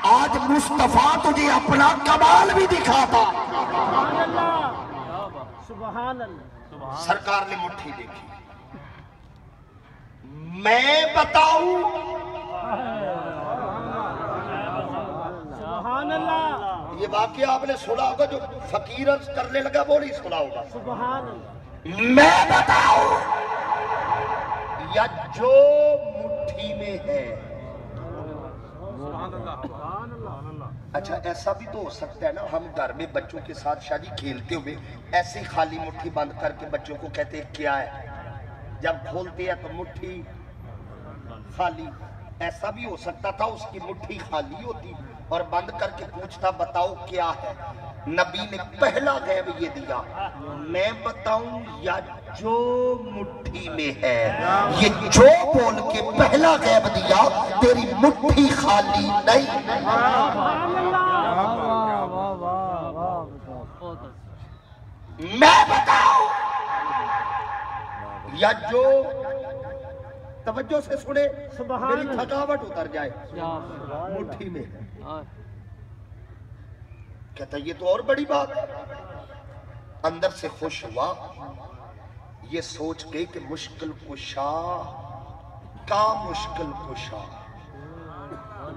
[SPEAKER 1] آج مصطفیٰ تجھے اپنا کمال بھی دکھاتا.
[SPEAKER 2] سبحان اللہ. سبحان اللہ.
[SPEAKER 1] سرکار نے مٹھی دیکھی. میں بتاؤں.
[SPEAKER 2] سبحان اللہ.
[SPEAKER 1] یہ واقعہ آپ نے سنا ہوگا جو فقیر عرض کرنے لگا وہ نہیں سنا ہوگا.
[SPEAKER 2] سبحان اللہ.
[SPEAKER 1] میں بتاؤں یا جو مٹھی میں ہے. اچھا ایسا بھی تو ہو سکتا ہے نا، ہم گھر میں بچوں کے ساتھ شادی کھیلتے ہوئے ایسی خالی مٹھی بند کر کے بچوں کو کہتے ہیں کیا ہے. جب کھولتے ہیں تو مٹھی خالی. ایسا بھی ہو سکتا تھا اس کی مٹھی خالی ہوتی اور بند کر کے پوچھتا بتاؤ کیا ہے. نبی نے پہلا غیب یہ دیا، میں بتاؤں یا جو مٹھی میں ہے. یہ جو بول کے پہلا غیب دیا تیری مٹھی خالی نہیں. میں بتاؤں یا جو. توجہ سے سنے میری تھکاوٹ اتر جائے. مٹھی میں ہے. کہتا یہ تو اور بڑی بات ہے. اندر سے خوش ہوا یہ سوچ کے کہ مشکل کشا کا مشکل کشا.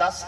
[SPEAKER 1] 10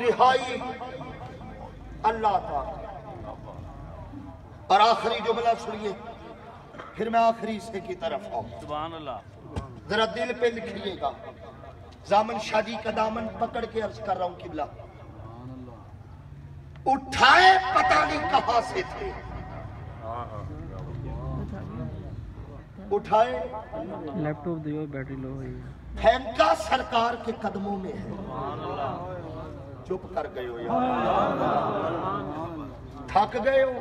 [SPEAKER 1] رہائی اللہ تعالی۔ اور آخری جملہ سنیے، پھر میں آخری حصے کی طرف آؤں۔
[SPEAKER 3] سبحان اللہ۔
[SPEAKER 1] ذرا دل پہ لکھیے گا، زامن شاہ جی کا دامن پکڑ کے عرض کر رہا ہوں قبلہ، اٹھائے پتہ نہیں کہاں سے تھے، اٹھائے
[SPEAKER 4] لیپ ٹاپ دیو بیٹری لو ہوئی
[SPEAKER 1] پھینکا سرکار کے قدموں میں ہے۔ چپ کر گئے ہو یار، تھک گئے ہو،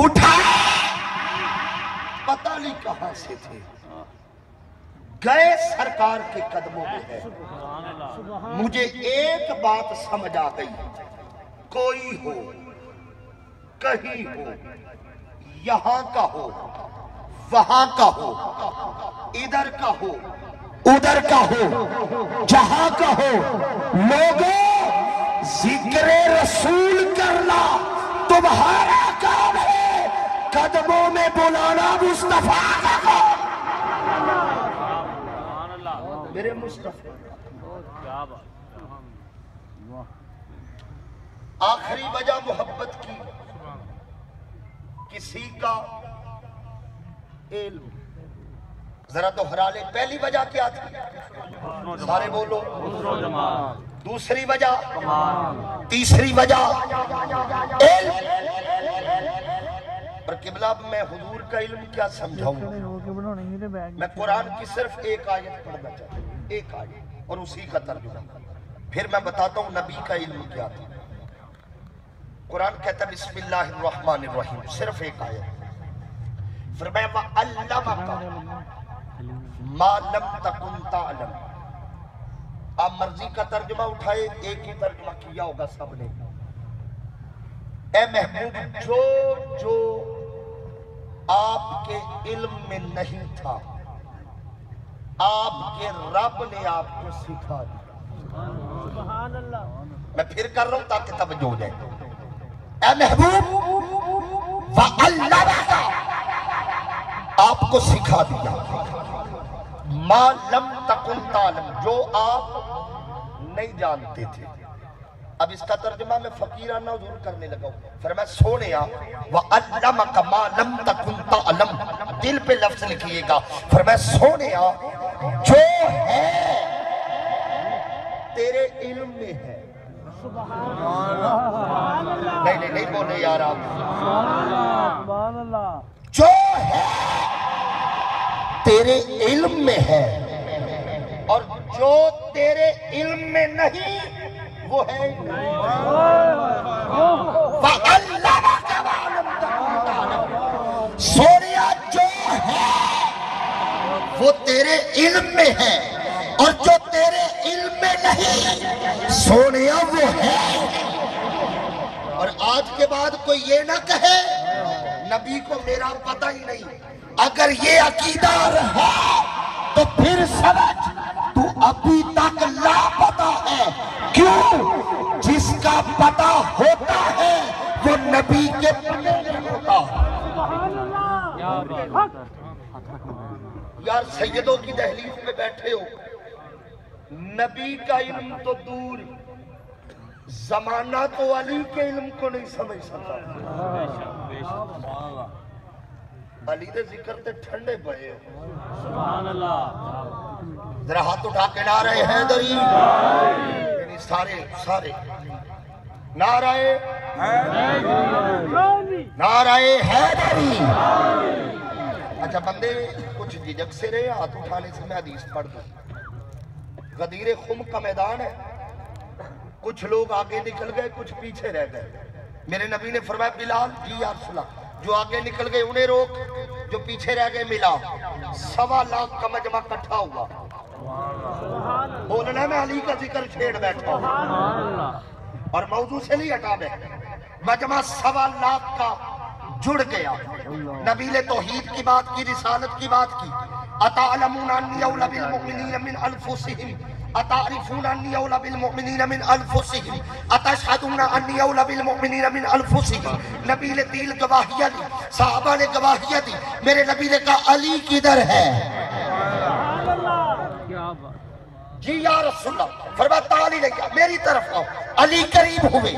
[SPEAKER 1] اٹھائے پتہ نہیں کہاں سے تھے، گئے سرکار کے قدموں میں ہے۔ مجھے ایک بات سمجھ آ گئی، کوئی ہو، کہیں ہو، یہاں کا ہو، وہاں کا ہو، ادھر کا ہو، ادھر کا ہو، جہاں کا ہو، لوگوں ذکر رسول کرنا تمہارا کام ہے، قدموں میں بلانا مصطفیٰ کا کام۔ میرے مصطفیٰ آخری وجہ محبت کی، کسی کا علم، ذرا دہرا لے، پہلی وجہ کیا تھی؟ سارے بولو۔ دوسری وجہ، تیسری وجہ علم۔ اور قبلہ میں حضور کا علم کیا سمجھاؤں؟ میں قرآن کی صرف ایک آیت پڑھنا چاہتا ہوں، ایک آیت، اور اسی کا ترجمہ، پھر میں بتاتا ہوں نبی کا علم کیا تھا۔ قرآن کہتا ہے بسم اللہ الرحمن الرحیم، صرف ایک آیت، فرمایا وَعَلَّمَكَ مَا لَمْ تَكُنْ تَعْلَمْ۔ آپ مرضی کا ترجمہ اٹھائے، ایک ہی ترجمہ کیا ہوگا سب نے۔ اے محبوب، جو آپ کے علم میں نہیں تھا، آپ کے رب نے آپ کو سکھا دیا۔ میں پھر کر رہا ہوں تاکہ توجہ ہو جائے۔ اے محبوب، وَعَلَّمَكَ، آپ کو سکھا دیا، مَا لَمْ تَكُنْ تَعْلَمْ، جو آپ نہیں جانتے تھے۔ اب اس کا ترجمہ میں فقیرانہ حضور کرنے لگا ہوں، فرمایا سونیا وَعَلَّمَكَ مَا لَمْ تَكُنْ تَعْلَمْ، دل پہ لفظ لکھیے گا، فرمایا سونیا جو ہے تیرے علم میں ہے۔ نہیں بولے یار آپ، جو ہے تیرے علم میں ہے، اور جو تیرے علم میں نہیں وہ ہے ہی نہیں۔ وَعَلَّمَكَ مَا لَمْ تَكُنْ تَعْلَمْ، سوریا جو ہے وہ تیرے علم میں ہے، اور جو تیرے علم میں نہیں سونیا وہ ہے۔ اور آج کے بعد کوئی یہ نہ کہے نبی کو میرا پتہ ہی نہیں، اگر یہ عقیدہ رہا تو پھر سمجھ تو ابھی تک لاپتہ ہے۔ کیوں؟ جس کا پتہ ہوتا ہے وہ نبی کے پتہ نہیں ہوتا۔ یار سیدوں کی دہلیز میں بیٹھے ہو، نبی کا علم تو دور، زمانہ تو علی کے علم کو نہیں سمجھ سکتا۔ علی دے ذکر تے ٹھنڈے پئے،
[SPEAKER 3] سبحان اللہ۔
[SPEAKER 1] ذرا ہاتھ اٹھا کے نعرہ حیدری، یعنی سارے نعرہ حیدری۔ اچھا بندے کچھ جھجک سے رہے، ہاتھ اٹھانے سے میں حدیث پڑھ دوں۔ غدیر خم کا میدان ہے، کچھ لوگ آگے نکل گئے، کچھ پیچھے رہ گئے۔ میرے نبی نے فرمایا بلال جی یا رسول اللہ، جو آگے نکل گئے انہیں روک، جو پیچھے رہ گئے ملا۔ 1.25 لاکھ کا مجمع کٹھا ہوا، بولنا میں علی کا ذکر چھیڑ بیٹھا ہوں، اور موضوع سے نہیں ہٹا میں، مجمع 1.25 لاکھ کا جڑ گیا۔ نبی نے توحید کی بات کی، رسالت کی بات کی۔ اتعلمون انی اولی بالمؤمنین من انفسہم، اتعرفون انی اولی بالمؤمنین من انفسہم، اتشہدون انی اولی بالمؤمنین من انفسہم۔ نبی نے دل گواہیہ دی، صحابہ نے گواہیہ دی۔ میرے نبی نے کہا علی کدھر ہے؟ جی یا رسول اللہ، فرمایا تعالی لے گیا، میری طرف آؤ، علی قریب ہوئے،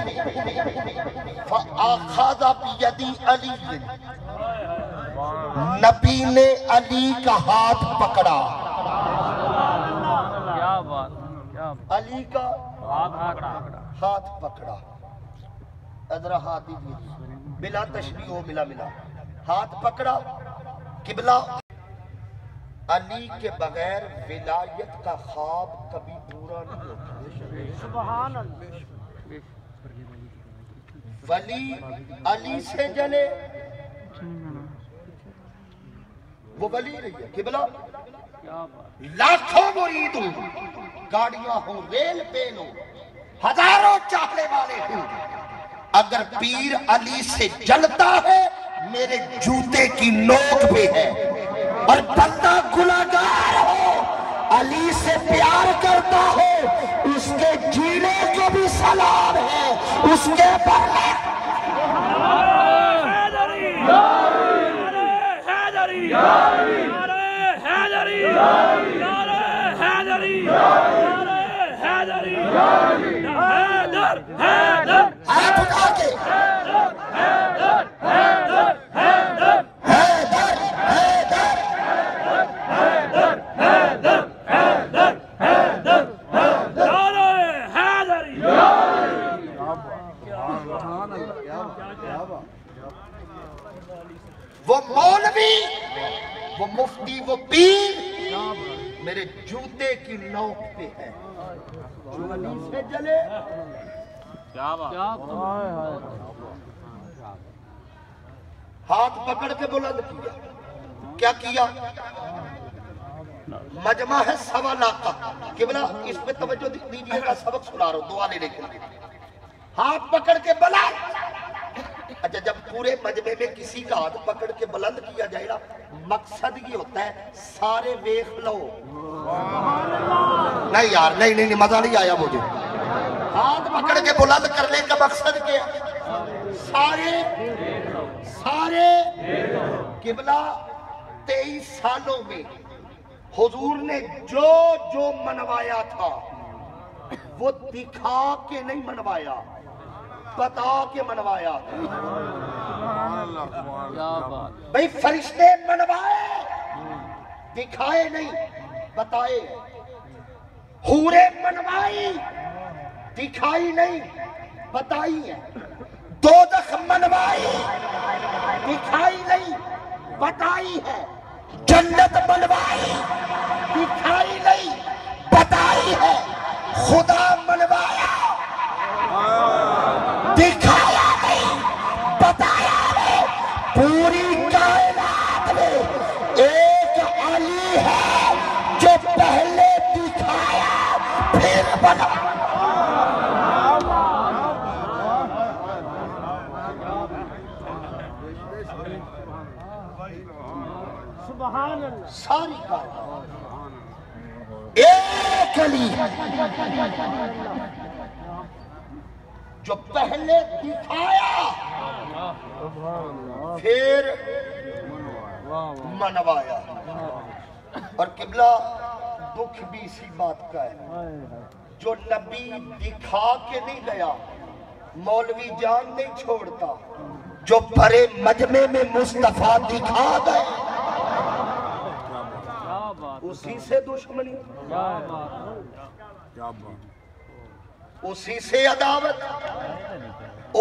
[SPEAKER 1] فَآخَذَ بِيَدِي عَلِيٍّ، نبی نے علی کا ہاتھ پکڑا،
[SPEAKER 4] کیا بات،
[SPEAKER 1] علی کا ہاتھ پکڑا، ادھر ہاتھ دیجیے، بلا تشبیہ ہو، ملا ہاتھ پکڑا، قبلہ علی کے بغیر ولایت کا خواب کبھی پورا نہیں ہوتا،
[SPEAKER 2] سبحان اللہ،
[SPEAKER 1] ولی علی سے جلے وہ ولی رہی ہے، قبلہ لاکھوں مرید ہوں، گاڑیاں ہوں، ریل پین ہوں، ہزاروں چاہنے والے ہوں، اگر پیر علی سے جلتا ہے میرے جوتے کی نوک پہ ہے، اور بندہ گناہگار ہو علی سے پیار کرتا ہو اس کے جینے کو بھی سلام ہے، اس کے پر ہاتھ اٹھا کے وہ مولوی، وہ مفتی، وہ پیر میرے جوتے کی نوک پہ ہے، جو علی سے جلے ہاتھ پکڑ کے بلند کیا، کیا کیا؟ مجمع ہے 1.25 لاکھ کا، قبلہ اس پہ توجہ دیجیے گا، سبق سنا رہا ہوں دعا لینے کے لیے، ہاتھ پکڑ کے بلند۔ اچھا جب پورے مجمع میں کسی کا ہاتھ پکڑ کے بلند کیا جائے گا، مقصد یہ ہوتا ہے سارے ویخ لو، نہیں یار نہیں مزہ نہیں آیا مجھے، ہاتھ پکڑ کے بلند کرنے کا مقصد کیا؟ سارے قبلہ 23 سالوں میں حضور نے جو منوایا تھا وہ دکھا کے نہیں منوایا، بتا کے منوایا، بھئی فرشتے منوائے، دکھائے نہیں بتائے، حوریں منوائی دکھائی نہیں بتائی ہے، دوزخ منوائی دکھائی نہیں بتائی ہے، جنت منوائی دکھائی نہیں بتائی ہے، خدا منوایا دکھایا نہیں بتایا نہیں، پوری کائنات میں ایک علی ہے جو پہلے دکھایا پھر بنوایا۔
[SPEAKER 2] سبحان اللہ،
[SPEAKER 1] ساری کائنات ایک علی جو پہلے دکھایا پھر منوایا، اور قبلہ دکھ بھی اسی بات کا ہے، جو نبی دکھا کے نہیں گیا مولوی جان نہیں چھوڑتا، جو بھرے مجمع میں مصطفیٰ دکھا گئے اسی سے دشمنی، اسی سے عداوت،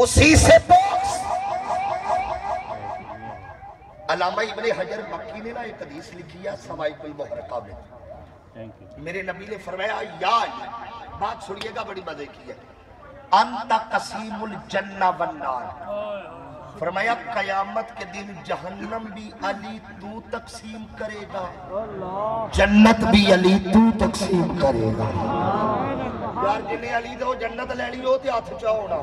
[SPEAKER 1] اسی سے بغض۔ علامہ ابن حجر مکی نے ایک حدیث لکھی ہے سوائق المحرقہ میں، میرے نبی نے فرمایا یا علی، بات سنیے گا بڑی مزے کی ہے، انت قسیم الجنہ والنار، فرمایا قیامت کے دن جہنم بھی علی تو تقسیم کرے گا، جنت بھی علی تو تقسیم کرے گا۔ یار جنہیں علی دو جنت لینی ہو تے ہاتھ چاہونا،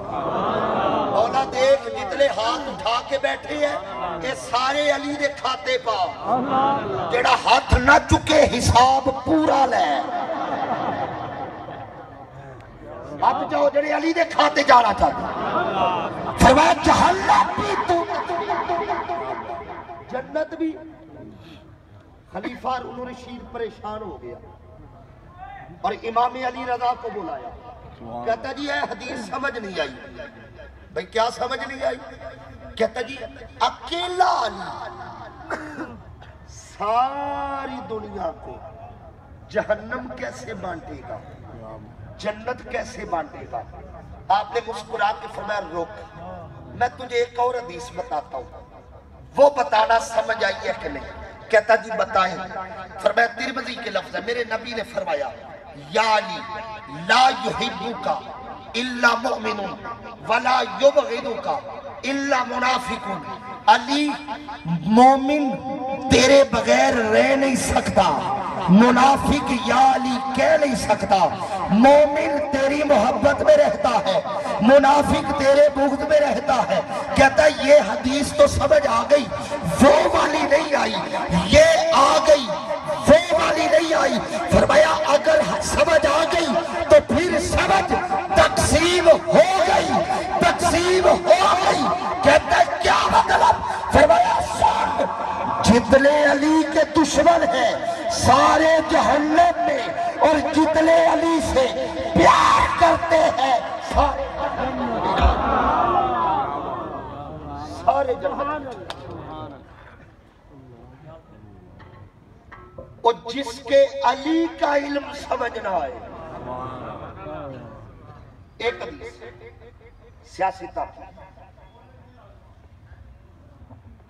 [SPEAKER 1] مولا دیکھ جتنے ہاتھ اٹھا کے بیٹھے ہیں یہ سارے علی دے کھاتے پا، جڑا ہاتھ نہ چکے حساب پورا لے، ہاتھ چاہو جڑے علی دے کھاتے جانا چاہتے، فرمایا جہنم بھی تو جنت بھی۔ خلیفہ ہارون رشید پریشان ہو گیا، اور امام علی رضا کو بلایا، کہتا جی اے حدیث سمجھ نہیں آئی۔ بھئی کیا سمجھ نہیں آئی؟ کہتا جی اکیلا علی ساری دنیا کو جہنم کیسے بانٹے گا، جنت کیسے بانٹے گا؟ آپ نے مسکرا کے فرمایا رک، میں تجھے ایک اور حدیث بتاتا ہوں، وہ بتانا سمجھ آئی ہے کہ نہیں؟ کہتا جی بتائیں۔ فرمایا ترمذی کے لفظ ہے، میرے نبی نے فرمایا یا علی لا یحبک الا مؤمن ولا یبغضک الا منافق۔ علی مومن تیرے بغیر رہ نہیں سکتا، منافق یا علی کہہ نہیں سکتا۔ مومن تیری محبت میں رہتا ہے، منافق تیرے بغض میں رہتا ہے۔ کہتا یہ حدیث تو سمجھ آ گئی، وہ والی نہیں آئی، یہ آ گئی وہ والی نہیں آئی۔ فرمایا اگر سمجھ آ گئی تو پھر سمجھ تقسیم ہو گئی، تقسیم ہو گئی۔ کہتا ہے کیا مطلب؟ فرمایا سن، جتنے علی کے دشمن ہیں سارے جہنم میں، اور جتنے علی سے پیار کرتے ہیں سارے جہنم۔ اور جس کے علی کا علم سمجھنا ہے، ایک حدیث سیاسی طاقت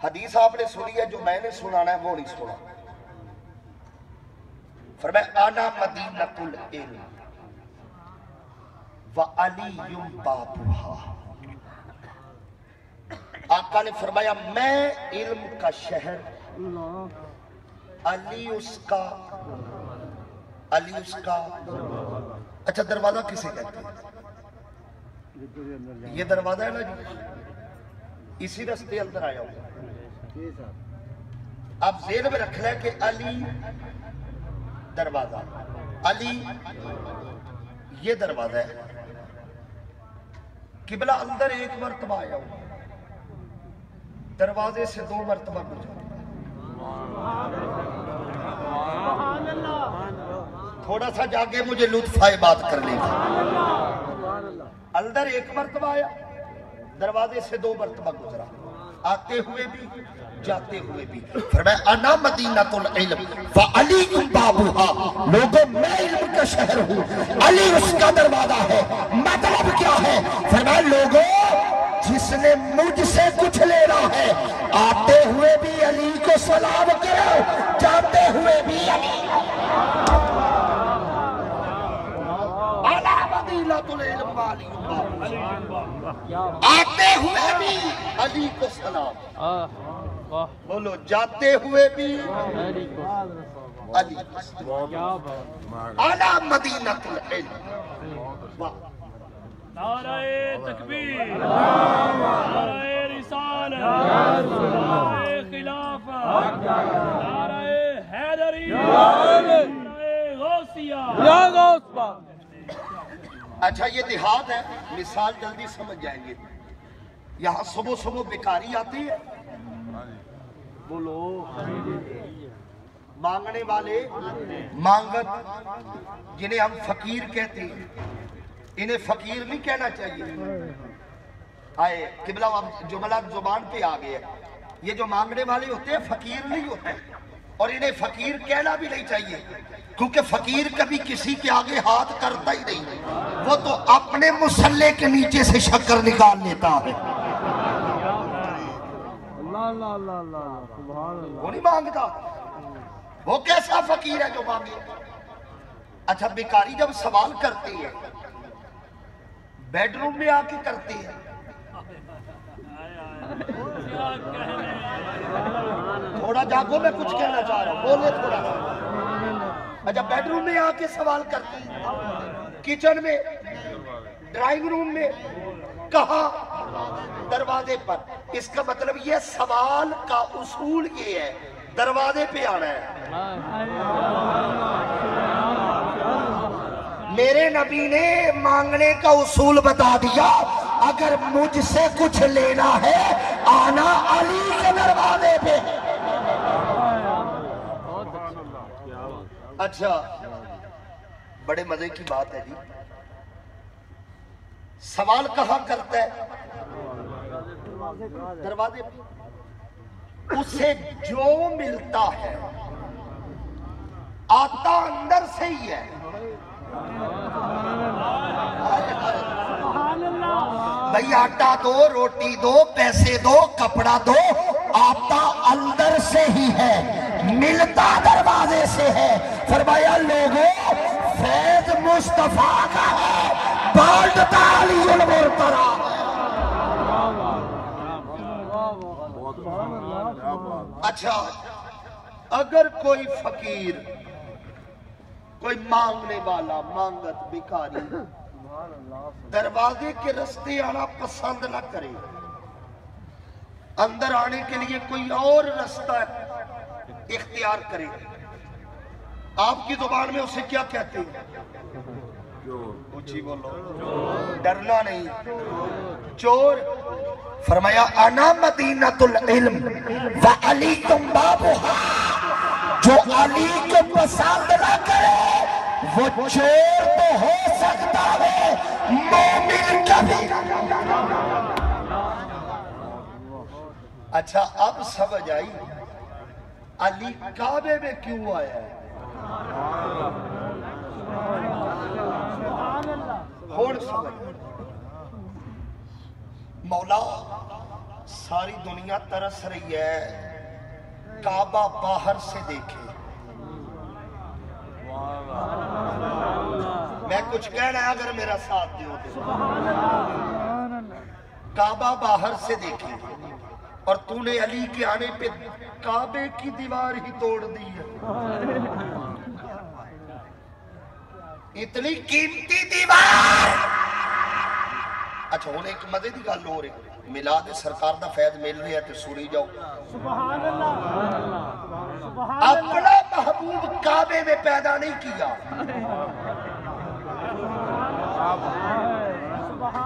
[SPEAKER 1] حدیث آپ نے سنی ہے، جو میں نے سنانا ہے وہ نہیں سنا۔ فرمایا انا مدینۃ العلم وعلی بابھا۔ آقا نے فرمایا میں علم کا شہر، علی اس کا، علی اس کا۔ اچھا دروازہ کسے کہتے ہیں؟ یہ دروازہ ہے نا جی، اسی رستے اندر آیا ہوں۔ اب ذہن میں رکھ لیں کہ علی دروازہ، علی یہ دروازہ ہے، قبلہ اندر ایک مرتبہ آیا ہوں، دروازے سے 2 مرتبہ گزرا۔ تھوڑا سا جاگے مجھے لطف آئے بات کرنے کا۔ اندر ایک مرتبہ آیا، دروازے سے 2 مرتبہ گزرا، آتے ہوئے بھی جاتے ہوئے بھی۔ فرمایا انا مدینۃ العلم وعلی بابھا، لوگوں میں علم کا شہر ہوں، علی اس کا دروازہ ہے۔ مطلب کیا ہے؟ فرمایا لوگوں جس نے مجھ سے کچھ لینا ہے آتے ہوئے بھی علی کو سلام کرو، جاتے ہوئے بھی علی۔ آتے ہوئے بھی علی کو سلام، بولو جاتے ہوئے بھی علی۔ اعلی مدینۃ العلم۔
[SPEAKER 3] نعرہ تکبیر، نعرہ رسالت، نعرہ خلافت، نعرہ حیدری، نعرہ غوثیہ۔
[SPEAKER 1] اچھا یہ دیہات ہے، مثال جلدی سمجھ جائیں گے۔ یہاں صبح صبح بیکاری آتی ہے، بولو مانگنے والے، مانگت جنہیں ہم فقیر کہتے ہیں، انہیں فقیر نہیں کہنا چاہیے۔ آئے قبلہ جملہ زبان پہ آ گئے، یہ جو مانگنے والے ہوتے ہیں فقیر نہیں ہوتے، اور انہیں فقیر کہنا بھی نہیں چاہیے، کیونکہ فقیر کبھی کسی کے آگے ہاتھ کرتا ہی نہیں، وہ تو اپنے مسلح کے نیچے سے شکر نکال لیتا ہے۔ وہ نہیں مانگتا، وہ کیسا فقیر ہے جو مانگے؟ اچھا بیکاری جب سوال کرتے ہیں بیڈ روم میں آ کے کرتے ہیں، تھوڑا جاگو میں کچھ کہنا چاہ رہا ہوں، بولے تھوڑا سا۔ اچھا بیڈ روم میں آ کے سوال کرتے ہیں، کچن میں، ڈرائنگ روم میں، کہاں؟ دروازے پر۔ اس کا مطلب یہ سوال کا اصول یہ ہے، دروازے پہ آنا ہے۔ میرے نبی نے مانگنے کا اصول بتا دیا، اگر مجھ سے کچھ لینا ہے آنا علی کے دروازے پہ۔ اچھا بڑے مزے کی بات ہے جی. سوال کہاں کرتا ہے؟ دروازے پہ. اسے جو ملتا ہے آتا اندر سے ہی ہے. بھئی آٹا دو، روٹی دو، پیسے دو، کپڑا دو، آتا اندر سے ہی ہے، ملتا دروازے سے ہے. فرمایا لوگوں فیض مصطفیٰ کا ہے، بانٹتا علی المرتضیٰ. اچھا اگر کوئی فقیر، کوئی مانگنے والا، مانگت بھکاری دروازے کے رستے آنا پسند نہ کرے، اندر آنے کے لیے کوئی اور رستہ اختیار کرے، آپ کی زبان میں اسے کیا کہتے ہیں؟ اونچی بولو، ڈرنا نہیں، چور. فرمایا انا مدینۃ العلم وعلی تم بابھا. جو علی کو پسند نہ کرے وہ چور تو ہو سکتا ہے، مومن کبھی. اچھا اب سمجھ آئی علی کعبے میں کیوں آیا ہے؟ اور سمجھ مولا ساری دنیا ترس رہی ہے کعبہ باہر سے دیکھے. میں کچھ کہنا ہے اگر میرا ساتھ دیو تو. کعبہ باہر سے دیکھے اور تو نے علی کے آنے پہ کعبے کی دیوار ہی توڑ دی ہے. اتنی قیمتی دیوار. اچھا ہونے ایک مزے دی گل ہو رہی، میلاد سرکار دا فیض مل رہی ہے تو سنی جاؤ.
[SPEAKER 2] سبحان اللہ.
[SPEAKER 1] اپنا محبوب کعبے میں پیدا نہیں کیا.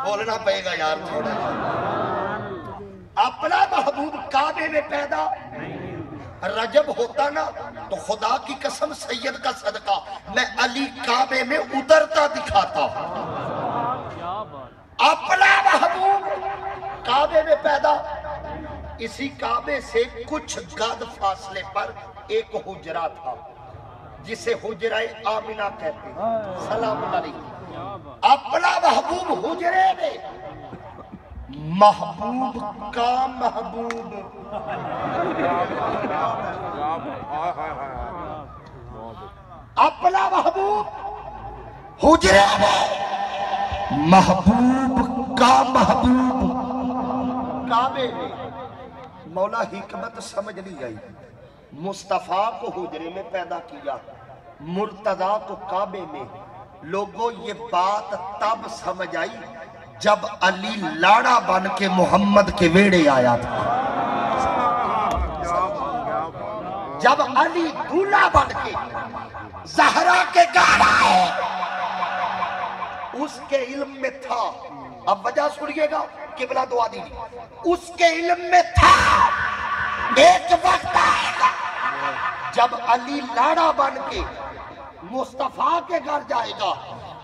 [SPEAKER 1] بولنا پڑے گا یار تھوڑا. اپنا محبوب کعبے میں پیدا رجب ہوتا نا تو خدا کی قسم سید کا صدقہ میں علی کعبے میں اترتا دکھاتا. اپنا محبوب کعبے میں پیدا. اسی کعبے سے کچھ گز فاصلے پر ایک حجرہ تھا جسے حجرہ آمنہ کہتے ہیں. سلام علیکم. اپنا محبوب حجرے میں، محبوب کا محبوب. اپنا محبوب حجرے میں، محبوب کا محبوب کعبے میں. مولا حکمت سمجھ نہیں آئی. مصطفیٰ کو حجرے میں پیدا کیا، مرتضیٰ کو کعبے میں. لوگوں یہ بات تب سمجھ آئی جب علی لاڑا بن کے محمد کے ویڑے آیا تھا. جب علی دولہا بن کے زہرا کے گھر آئے اس کے علم میں تھا. اب وجہ سنیے گا، قبلہ دعا دیجیے. اس کے علم میں تھا ایک وقت آئے گا جب علی لاڑا بن کے مصطفیٰ کے گھر جائے گا،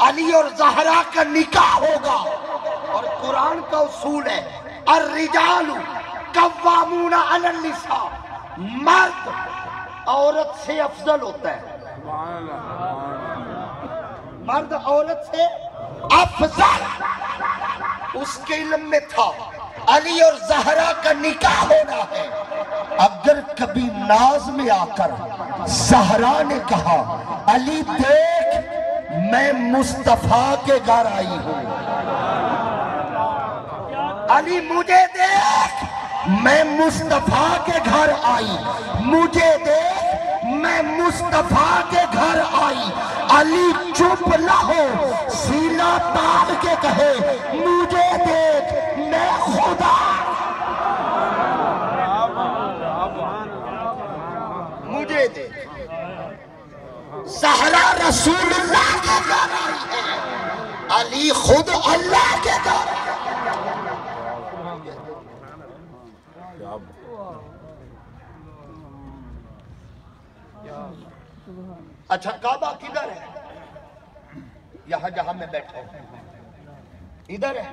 [SPEAKER 1] علی اور زہرا کا نکاح ہوگا. اور قرآن کا اصول ہے الرجال قوامون علی النساء. مرد عورت سے افضل ہوتا ہے. مرد عورت سے افضل. اس کے علم میں تھا علی اور زہرا کا نکاح ہونا ہے. اگر کبھی ناز میں آ کر زہرا نے کہا علی دیکھ میں مصطفیٰ کے گھر آئی ہوں، علی مجھے دیکھ میں مصطفیٰ کے گھر آئی، مجھے دیکھ میں مصطفیٰ کے گھر آئی. علی چپ نہ ہو، سینہ تان کے کہے مجھے دیکھ میں خدا. مجھے دیکھ زہرا رسول اللہ کے گھر آئی ہے، علی خود اللہ کے گھر. اچھا کعبہ کدھر ہے؟ یہاں جہاں میں بیٹھا ہوں ادھر ہے؟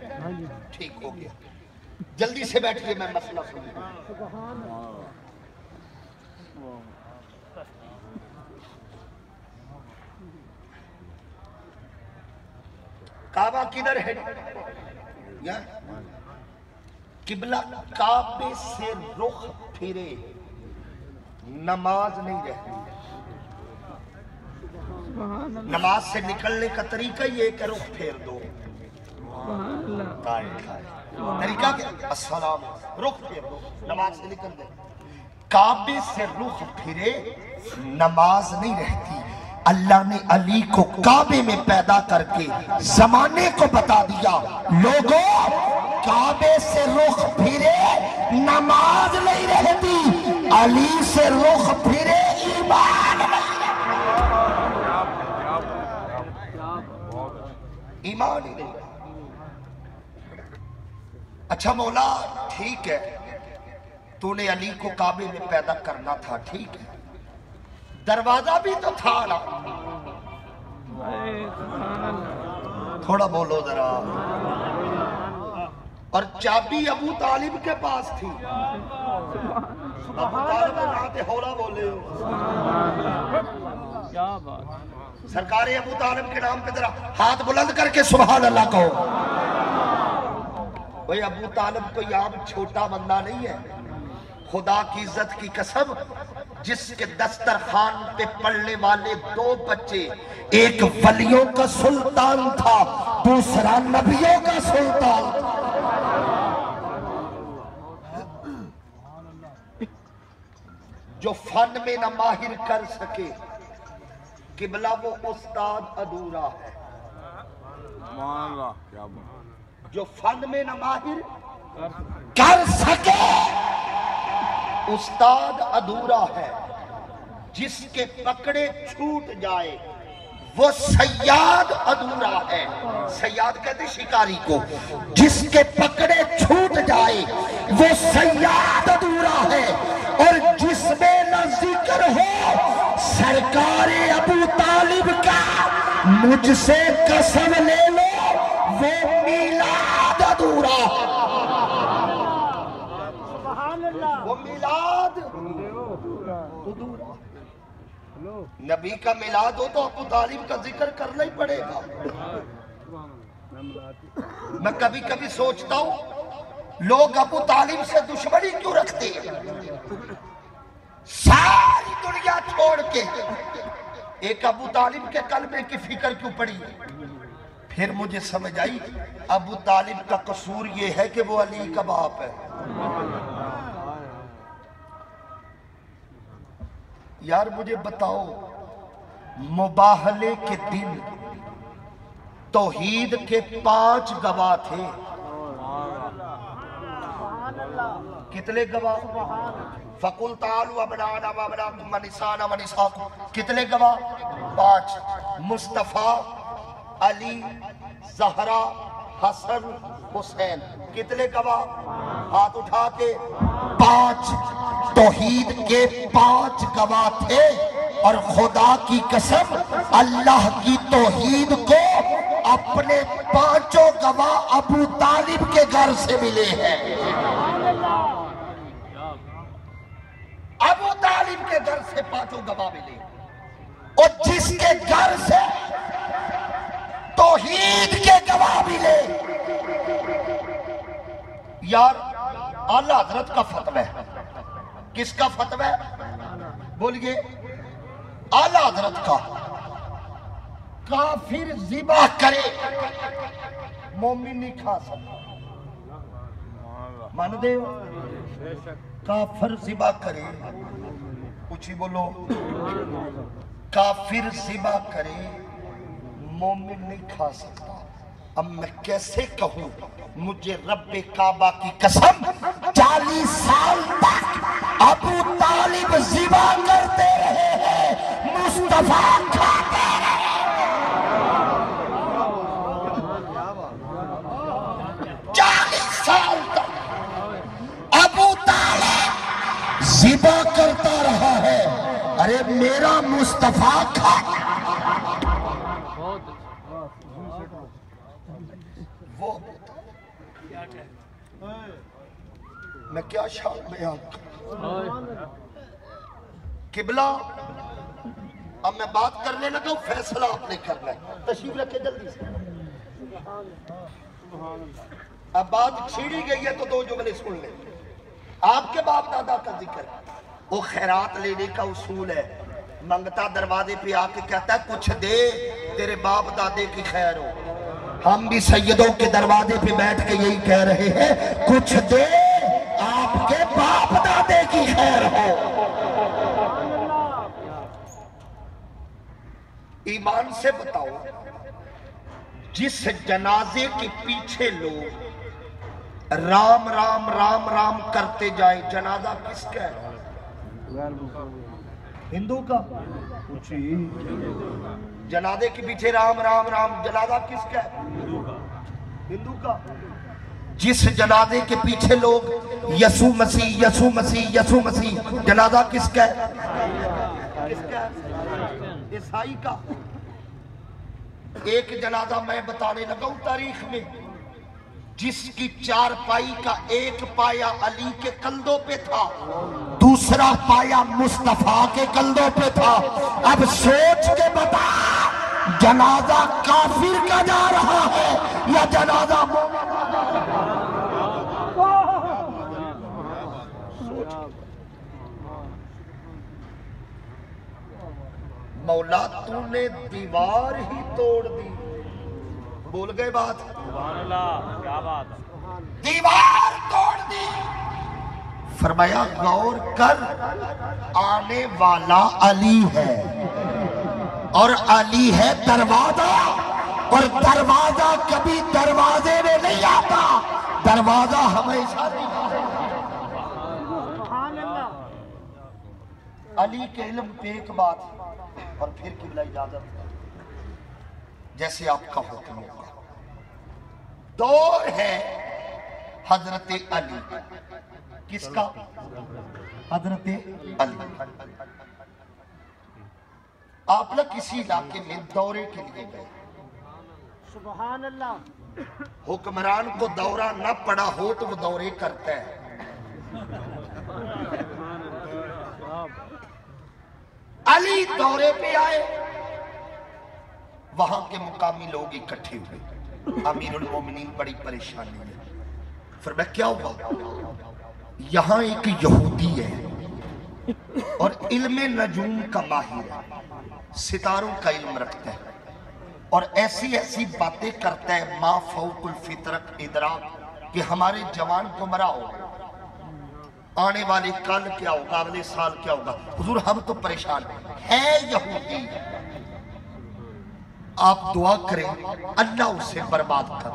[SPEAKER 1] ٹھیک ہو گیا، جلدی سے بیٹھیے میں مسئلہ سنوں۔ کعبہ کدھر ہے؟ قبلہ کعبے سے رخ پھرے نماز نہیں رہتی۔ نماز سے نکلنے کا طریقہ یہ کہ رخ پھیر دو، طریقہ کیا؟ السلام، رخ پھیر دو، نماز سے نکل دے۔ کعبے سے رخ پھرے نماز نہیں رہتی۔ اللہ نے علی کو کعبے میں پیدا کر کے زمانے کو بتا دیا، لوگوں کعبے سے رخ پھرے نماز نہیں رہتی، علی سے رخ پھرے ایمان نہیں رہتی۔ ایمان ہی نہیں۔ اچھا مولا ٹھیک ہے، تو نے علی کو کعبے میں پیدا کرنا تھا، ٹھیک ہے، دروازہ بھی تو تھا نا، تھوڑا بولو ذرا، اور چابی ابو طالب کے پاس تھی، ابو طالب ناتے ہولا بولے ہو، سرکار ابو طالب کے نام پہ ذرا ہاتھ بلند کر کے سبحان اللہ کہو۔ بھئی ابو طالب کوئی عام چھوٹا بندہ نہیں ہے، خدا کی عزت کی قسم، جس کے دسترخوان پہ پڑھنے والے 2 بچے، ایک ولیوں کا سلطان تھا، دوسرا نبیوں کا سلطان تھا۔ جو فن میں نہ ماہر کر سکے قبلہ وہ استاد ادھورا ہے۔ جو فن میں نہ ماہر کر سکے استاد ادھورا ہے، جس کے پکڑے چھوٹ جائے وہ صیاد ادھورا ہے۔ صیاد کہتے شکاری کو، جس کے پکڑے چھوٹ جائے وہ صیاد ادھورا ہے، اور جس میں نہ ذکر ہو سرکار ابو طالب کا، مجھ سے قسم لے لو وہ میلاد ادھورا ہے۔ وہ میلاد ادھورا، نبی کا میلاد ہو تو ابو طالب کا ذکر کرنا ہی پڑے گا۔ میں کبھی کبھی سوچتا ہوں لوگ ابو طالب سے دشمنی کیوں رکھتے ہیں؟ ساری دنیا چھوڑ کے ایک ابو طالب کے کلمے کی فکر کیوں پڑی؟ پھر مجھے سمجھ آئی ابو طالب کا قصور یہ ہے کہ وہ علی کا باپ ہے۔ یار مجھے بتاؤ، مباہلے کے دن توحید کے 5 گواہ تھے، کتنے گواہ؟ فَقُلْ تَعَالُوا أَبْنَاءَنَا وَأَبْنَاءَكُمْ وَنِسَاءَنَا وَنِسَاءَكُمْ، کتنے گواہ؟ 5۔ مصطفیٰ، علی، زہرا، حسن، حسین، کتنے گواہ؟ ہاتھ اٹھا کے 5۔ توحید کے 5 گواہ تھے، اور خدا کی قسم اللہ کی توحید کو اپنے 5 گواہ ابو طالب کے گھر سے ملے ہیں۔ ابو طالب کے گھر سے 5 گواہ ملے، اور جس کے گھر سے توحید کے گواہ ملے، یار اعلیٰ حضرت کا فتویٰ ہے۔ کس کا فتویٰ ہے؟ بولیے، اعلیٰ حضرت کا۔ کافر ذبح کرے مومن نہیں کھا سکتا، مان دے ہو؟ کافر ذبح کرے، کچھ ہی بولو، کافر ذبح کرے مومن نہیں کھا سکتا۔ اب میں کیسے کہوں، مجھے رب کعبہ کی قسم 40 سال تک ابو طالب ذبح کرتے رہے ہیں، مصطفیٰ کھاتے رہے۔ 40 سال تک ابو طالب ذبح کرتا رہا ہے، ارے میرا مصطفیٰ کھاتا۔ وہ میں کیا شان بیان کروں؟ قبلہ اب میں بات کرنے لگا ہوں، فیصلہ آپ نے کرنا ہے، تشریف رکھے جلدی سے۔ اب بات چھیڑی گئی ہے تو دو جملے سن لیں۔ آپ کے باپ دادا کا ذکر، وہ خیرات لینے کا اصول ہے، منگتا دروازے پہ آ کے کہتا ہے کچھ دے تیرے باپ دادے کی خیر ہو۔ ہم بھی سیدوں کے دروازے پہ بیٹھ کے یہی کہہ رہے ہیں کچھ دے آپ کے باپ دادے کی خیر ہو۔ ایمان سے بتاؤ، جس جنازے کے پیچھے لوگ رام رام رام رام کرتے جائیں، جنازہ کس کا ہے؟ ہندو کا؟ جنازے کے پیچھے رام رام رام، جنازہ کس کا ہے؟ ہندو کا۔ جس جنازے کے پیچھے لوگ یسوع مسیح یسوع مسیح یسوع مسیح، جنازہ کس کا ہے؟ کس کا ہے؟ عیسائی کا۔ ایک جنازہ میں بتانے لگا ہوں تاریخ میں، جس کی چار پائی کا ایک پایا علی کے کندھوں پہ تھا، دوسرا پایا مصطفیٰ کے کندھوں پہ تھا۔ اب سوچ کے بتا، جنازہ کافر کا جا رہا ہے یا جنازہ مومن کا جا رہا ہے؟ مولا تو نے دیوار ہی توڑ دی، بول گئے بات؟ سبحان اللہ، کیا بات ہے، دیوار توڑ دی۔ فرمایا غور کر، آنے والا علی ہے اور علی ہے دروازہ، اور دروازہ کبھی دروازے میں نہیں آتا، دروازہ ہمیشہ نہیں آتا۔ علی کے علم پہ ایک بات اور پھر قبلہ اجازت ہے، جیسے آپ کا حکم ہوگا۔ دور ہے حضرت علی، کس کا؟ حضرت علی۔ آپ نہ کسی علاقے میں دورے کے لیے گئے،
[SPEAKER 2] سبحان اللہ،
[SPEAKER 1] حکمران کو دورہ نہ پڑا ہو تو وہ دورے کرتا ہے۔ علی دورے پہ آئے، وہاں کے مقامی لوگ اکٹھے ہوئے، امیر المومنین بڑی پریشانی ہے۔ پھر میں کیا ہوا؟ یہاں ایک یہودی ہے اور علم نجوم کا ماہر ہے، ستاروں کا علم رکھتا ہے اور ایسی ایسی باتیں کرتا ہے ما فوق الفطرت ادراک کہ ہمارے جوان گمراہ ہو، آنے والے کل کیا ہوگا، اگلے سال کیا ہوگا۔ حضور ہم تو پریشان ہے، یہودی آپ دعا کریں اللہ اسے برباد کر۔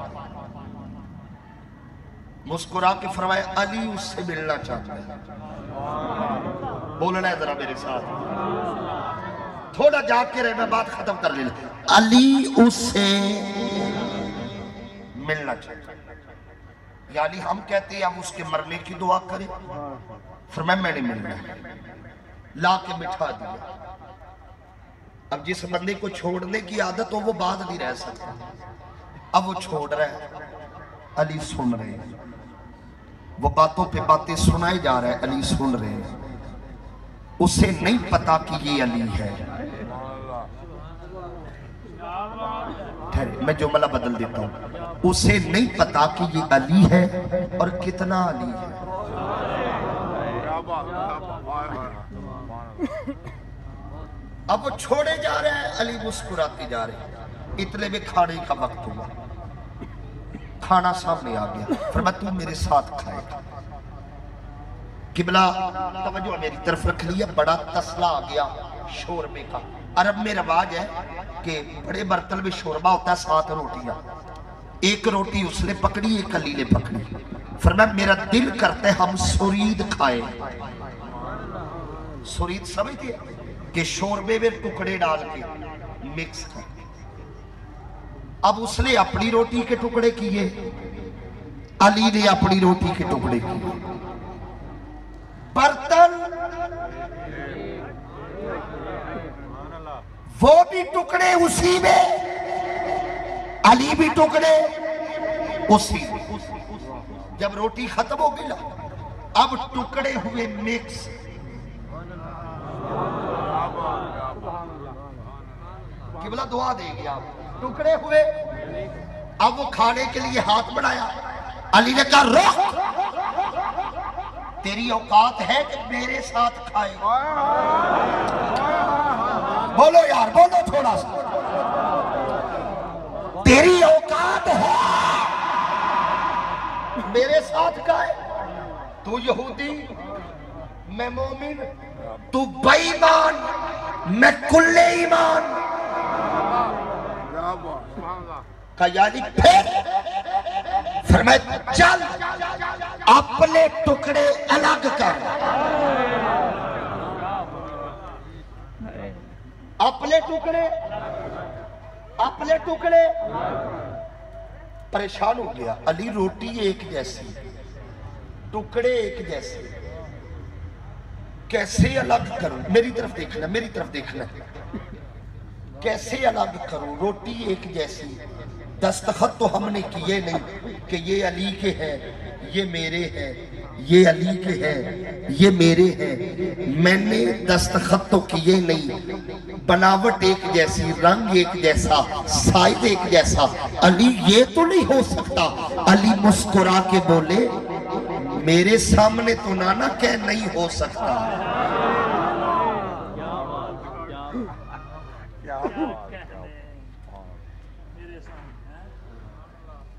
[SPEAKER 1] مسکرا کے فرمایا علی اس سے ملنا چاہتا ہے۔ بولنا ہے ذرا میرے ساتھ، تھوڑا جا کے رہے، میں بات ختم کر لینا۔ علی اس سے ملنا چاہتا ہے، یعنی ہم کہتے ہیں اب اس کے مرنے کی دعا کریں۔ فرمایا میں نے ملنا ہے، لا کے بٹھا دیا۔ اب جس بندے کو چھوڑنے کی عادت ہو وہ بات نہیں رہ سکتا، اب وہ چھوڑ رہا ہے، علی سن رہے ہیں، وہ باتوں پہ باتیں سنائے جا رہے ہیں، علی سن رہے ہیں۔ اسے نہیں پتا کہ یہ علی ہے۔ ٹھہرے میں جملہ بدل دیتا ہوں، اسے نہیں پتا کہ یہ علی ہے اور کتنا علی ہے۔ اب وہ چھوڑے جا رہے ہیں، علی مسکراتے جا رہے ہیں۔ اتنے میں کھانے کا وقت ہوا، کھانا سامنے آ گیا۔ فرمایا تو میرے ساتھ کھائے گا۔ قبلہ توجہ میری طرف رکھ لیا، بڑا تسلا آ گیا شوربے کا۔ عرب میں رواج ہے کہ بڑے برتن میں شوربہ ہوتا ہے، 7 روٹیاں، ایک روٹی اس نے پکڑی، ایک علی نے پکڑی۔ فرمایا میرا دل کرتا ہے ہم سرید کھائے۔ سرید سمجھتے ہیں کہ شوربے میں ٹکڑے ڈال کے مکس کر۔ اب اس نے اپنی روٹی کے ٹکڑے کیے، علی نے اپنی روٹی کے ٹکڑے کیے۔ برتن وہ بھی ٹکڑے اسی میں، علی بھی ٹکڑے اسی. جب روٹی ختم ہو گئی نا اب ٹکڑے ہوئے مکس. قبلہ دعا دے گی آپ. ٹکڑے ہوئے اب وہ کھانے کے لیے ہاتھ بڑھایا. علی نے کہا رخ تیری اوقات ہے کہ میرے ساتھ کھائے. بولو یار بولو تھوڑا سا. تیری اوقات ہے میرے ساتھ کھائے. تو یہودی میں مومن تو بے ایمان میں کل ایمان. کہا یعنی پھر فرمایا چل اپنے ٹکڑے الگ کر. اپنے ٹکڑے پریشان ہو گیا. علی روٹی ایک جیسی ٹکڑے ایک جیسے کیسے الگ کروں. میری طرف دیکھنا کیسے الگ کروں. روٹی ایک جیسی. دستخط تو ہم نے کیے نہیں کہ یہ علی کے ہیں یہ میرے ہیں یہ علی کے ہیں یہ میرے ہیں. میں نے دستخط تو کیے نہیں. بناوٹ ایک جیسی رنگ ایک جیسا سائز ایک جیسا. علی یہ تو نہیں ہو سکتا. علی مسکرا کے بولے میرے سامنے تو نانا کہ نہیں ہو سکتا.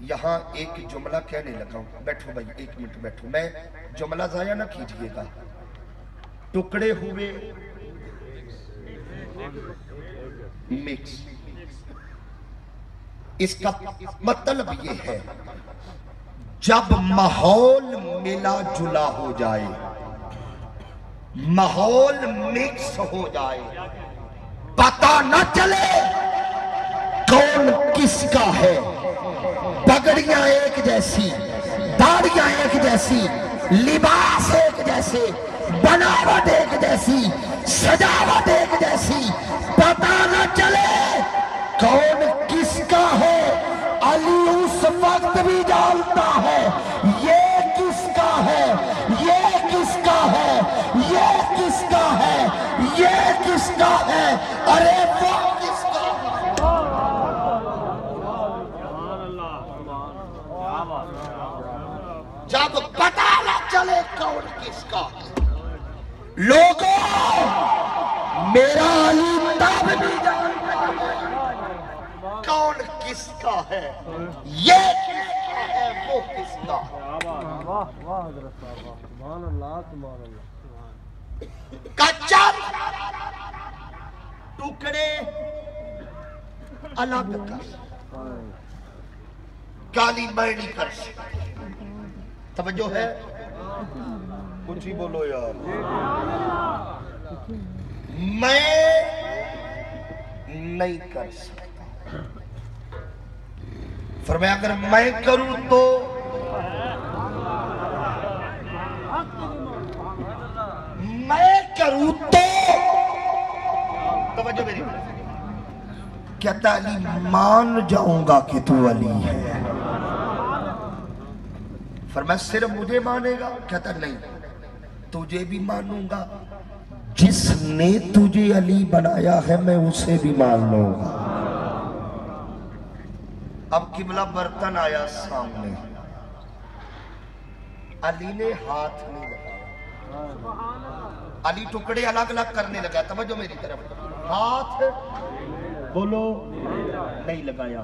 [SPEAKER 1] یہاں ایک جملہ کہنے لگا ہوں. بیٹھو بھائی ایک منٹ بیٹھو. میں جملہ ضائع نہ کیجئے گا. ٹکڑے ہوئے مکس. اس کا مطلب یہ ہے جب ماحول ملا جلا ہو جائے ماحول مکس ہو جائے پتہ نہ چلے کون کس کا ہے. پگڑیاں ایک جیسی داڑیاں ایک جیسی لباس ایک جیسے بناوٹ ایک جیسی سجاوٹ ایک جیسی پتہ نہ چلے کون کس کا ہے. علی اس وقت بھی جانتا ہے یہ کس کا ہے یہ کس کا ہے یہ کس کا ہے یہ کس کا ہے. ارے وہ کس کا جب پتہ نہ چلے کون کس کا ہے. لوگوں میرا علی تب بھی جانتا ہے کون کس کا ہے یہ کس کا ہے وہ کس کا کچر ٹکڑے الگ کر. کالی میں نہیں کر سکتا. توجہ ہے کچھ ہی بولو یار. میں نہیں کر سکتا. فرمایا اگر میں کروں تو توجہ میری. کہتا علی مان جاؤں گا کہ تو علی ہے. فرمایا صرف مجھے مانے گا. کہتا نہیں تجھے بھی مانوں گا. جس نے تجھے علی بنایا ہے میں اسے بھی مان لوں گا. اب قبلہ برتن آیا سامنے. علی نے ہاتھ نہیں لگایا. علی ٹکڑے الگ الگ کرنے لگا. توجہ میری طرف. ہاتھ بولو نہیں لگایا.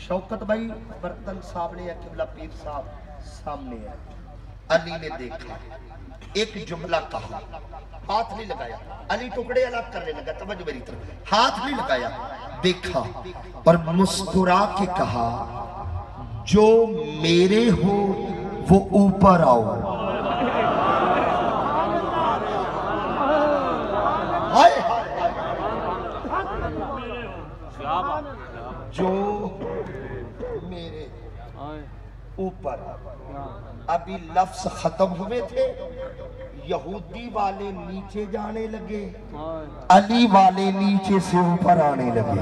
[SPEAKER 1] شوکت بھائی برتن سامنے ہے قبلہ پیر صاحب سامنے ہے. علی نے دیکھا ایک جملہ کہا ہاتھ نہیں لگایا. علی ٹکڑے الگ کرنے لگا. توجہ میری طرف. ہاتھ نہیں لگایا دیکھا اور مسکرا کے کہا جو میرے ہو وہ اوپر آؤ. جو میرے اوپر. ابھی لفظ ختم ہوئے تھے. یہودی والے نیچے جانے لگے علی والے نیچے سے اوپر آنے لگے.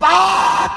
[SPEAKER 1] 5।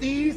[SPEAKER 1] 30।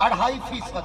[SPEAKER 1] 2.5%।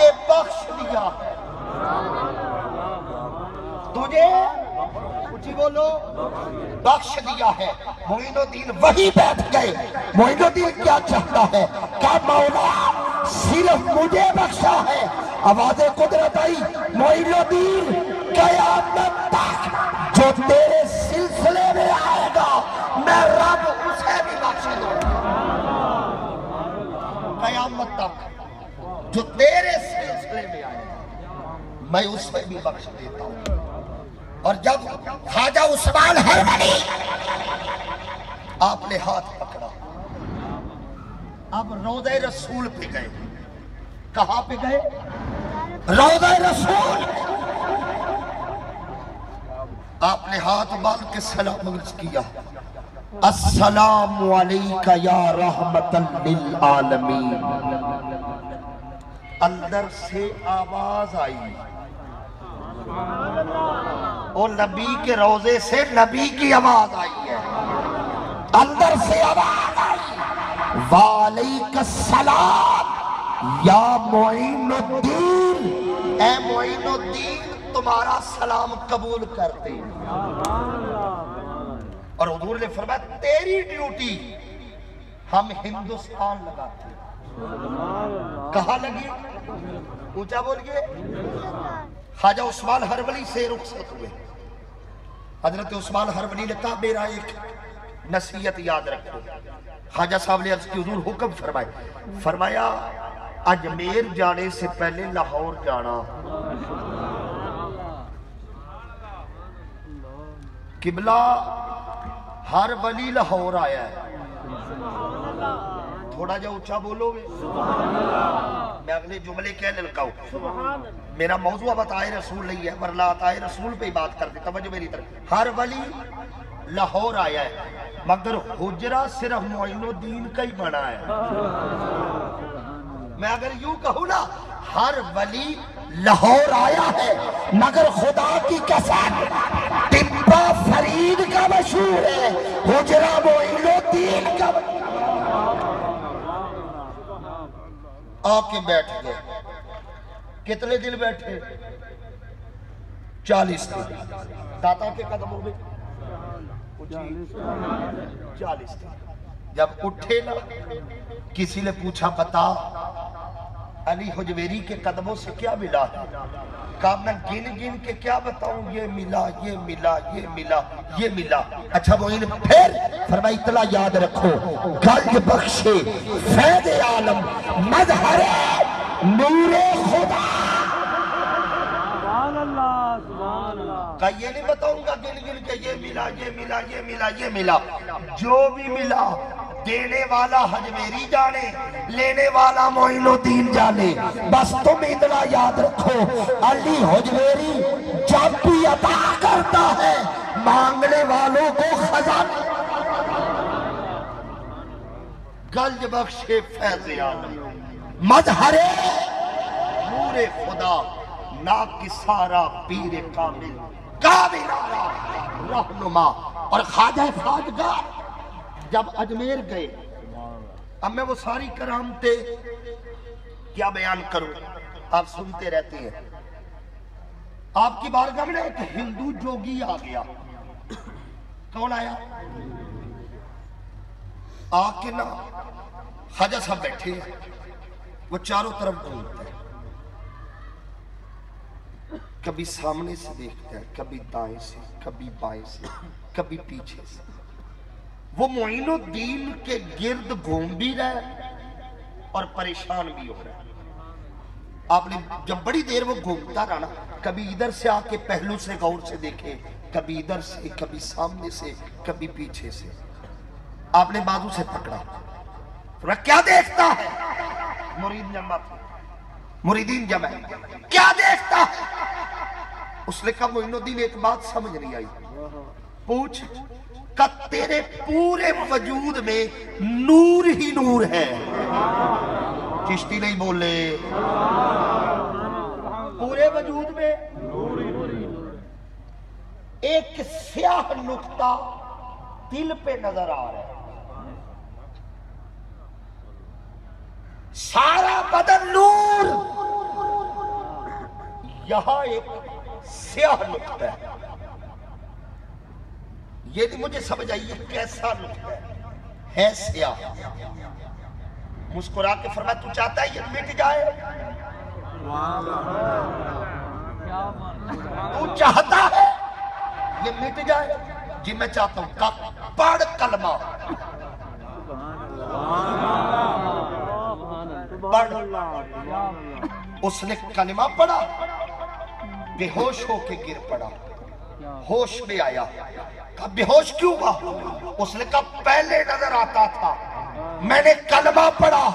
[SPEAKER 1] کے بخش دیا ہے تجھے، اونچی بولو، بخش دیا ہے۔ معین الدین وہی بیٹھ گئے۔ معین الدین کیا چاہتا ہے؟ کیا مولا صرف مجھے بخشا ہے؟ آواز قدرت آئی، معین الدین قیامت تک جو تیرے سلسلے میں آئے گا میں رب اسے بھی بخش دوں گا۔ قیامت تک جو تیرے سلسلے میں آئے گا میں اسے بھی بخش دیتا ہوں۔ اور جب خواجہ عثمان ہرولی آپ نے ہاتھ پکڑا، اب روضہ رسول پہ گئے۔ کہاں پہ گئے؟ روضہ رسول۔ آپ نے ہاتھ باندھ کے سلام عرض کیا، السلام علیکہ یا رحمت للعالمین۔ اندر سے آواز آئی، اور نبی کے روضے سے نبی کی آواز آئی ہے۔ اندر سے آواز آئی، وعلیک السلام یا معین الدین، اے معین الدین تمہارا سلام قبول کرتے۔ اور حضور نے فرمایا تیری ڈیوٹی ہم ہندوستان لگاتے ہیں۔ کہاں لگی؟ اونچا بولیے۔ خواجہ عثمان ہرولی سے رخصت ہوئے۔ حضرت عثمان ہرولی نے کہا میرا ایک نصیحت یاد رکھو۔ خواجہ صاحب نے عرض کی حضور حکم فرمائے۔ فرمایا اجمیر جانے سے پہلے لاہور جانا۔ قبلہ ہر ولی لاہور آیا ہے۔ تھوڑا جا اونچا بولو گے، میں اگلے جملے کہنے لگا ہوں۔ میرا موضوع اب عطائے رسول نہیں ہے، ورنہ عطائے رسول پہ ہی بات کرتے۔ توجہ میری طرف، ہر ولی لاہور آیا ہے، مگر حجرہ صرف معین الدین کا ہی بنا ہے۔ میں اگر یوں کہوں نا، ہر ولی لاہور آیا ہے مگر خدا کی قسم ٹپا فرید کا مشہور ہے، حجرہ معین الدین کا۔ آ کے بیٹھ گئے۔ کتنے دن بیٹھے؟ 40 دن۔ داتا کے قدموں میں 40 دن۔ جب اٹھے نا، کسی نے پوچھا بتا علی حجویری کے قدموں سے کیا ملا ہے؟ کہا میں گن گن کے کیا بتاؤں، یہ ملا، یہ ملا، یہ ملا، یہ ملا۔ اچھا معین پھر فرمائی اطلاع یاد رکھو، گنج بخشے فیض عالم مظہر نور خدا۔
[SPEAKER 2] سبحان اللہ، سبحان اللہ۔
[SPEAKER 1] کہا یہ نہیں بتاؤں گا گن گن کے یہ ملا، یہ ملا، یہ ملا، یہ ملا۔ جو بھی ملا دینے والا حجویری جانے، لینے والا معین الدین جانے۔ بس تم اتنا یاد رکھو، علی حجویری جب بھی عطا کرتا ہے مانگنے والوں کو خزانہ۔ گنج بخشے فیض عالم مظہر نور خدا، ناکسارا پیر کامل کامل رہنما۔ اور خواجہ خواجگاہ جب اجمیر گئے، اب میں وہ ساری کرامتیں کیا بیان کروں، آپ سنتے رہتے ہیں۔ آپ کی بارگاہ میں ایک ہندو جوگی آ گیا۔ کون آیا؟ آ کے نا خواجہ صاحب بیٹھے ہیں، وہ چاروں طرف گھومتے ہیں، کبھی سامنے سے دیکھتے ہیں، کبھی دائیں سے، کبھی بائیں سے، کبھی پیچھے سے۔ وہ معین الدین کے گرد گھوم بھی رہے اور پریشان بھی ہو رہے۔ آپ نے جب بڑی دیر وہ گھومتا رہا نا، کبھی ادھر سے آ کے پہلو سے غور سے دیکھے، کبھی ادھر سے، کبھی سامنے سے، کبھی پیچھے سے۔ آپ نے بازو سے پکڑا، کیا دیکھتا ہے؟ مریدین جمع، کیا دیکھتا ہے؟ اس نے کہا معین الدین ایک بات سمجھ نہیں آئی۔ پوچھ، کہ تیرے پورے وجود میں نور ہی نور ہے۔ چشتی نہیں بولے، پورے وجود میں ایک سیاہ نقطہ دل پہ نظر آ رہا ہے، سارا بدن نور، یہاں ایک سیاہ نقطہ ہے، یہ نہیں مجھے سمجھ آئی یہ کیسا نقطہ ہے سیاہ۔ مسکرا کے فرمایا تو چاہتا ہے یہ مٹ جائے؟ تو چاہتا ہے یہ مٹ جائے؟ جی میں چاہتا ہوں۔ کہا پڑھ کلمہ، پڑھ۔ اس نے کلمہ پڑھا، بے ہوش ہو کے گر پڑا، ہوش میں آیا۔ کہا بے ہوش کیوں ہوا؟ اس نے کہا پہلے نظر آتا تھا، میں نے کلمہ پڑھا،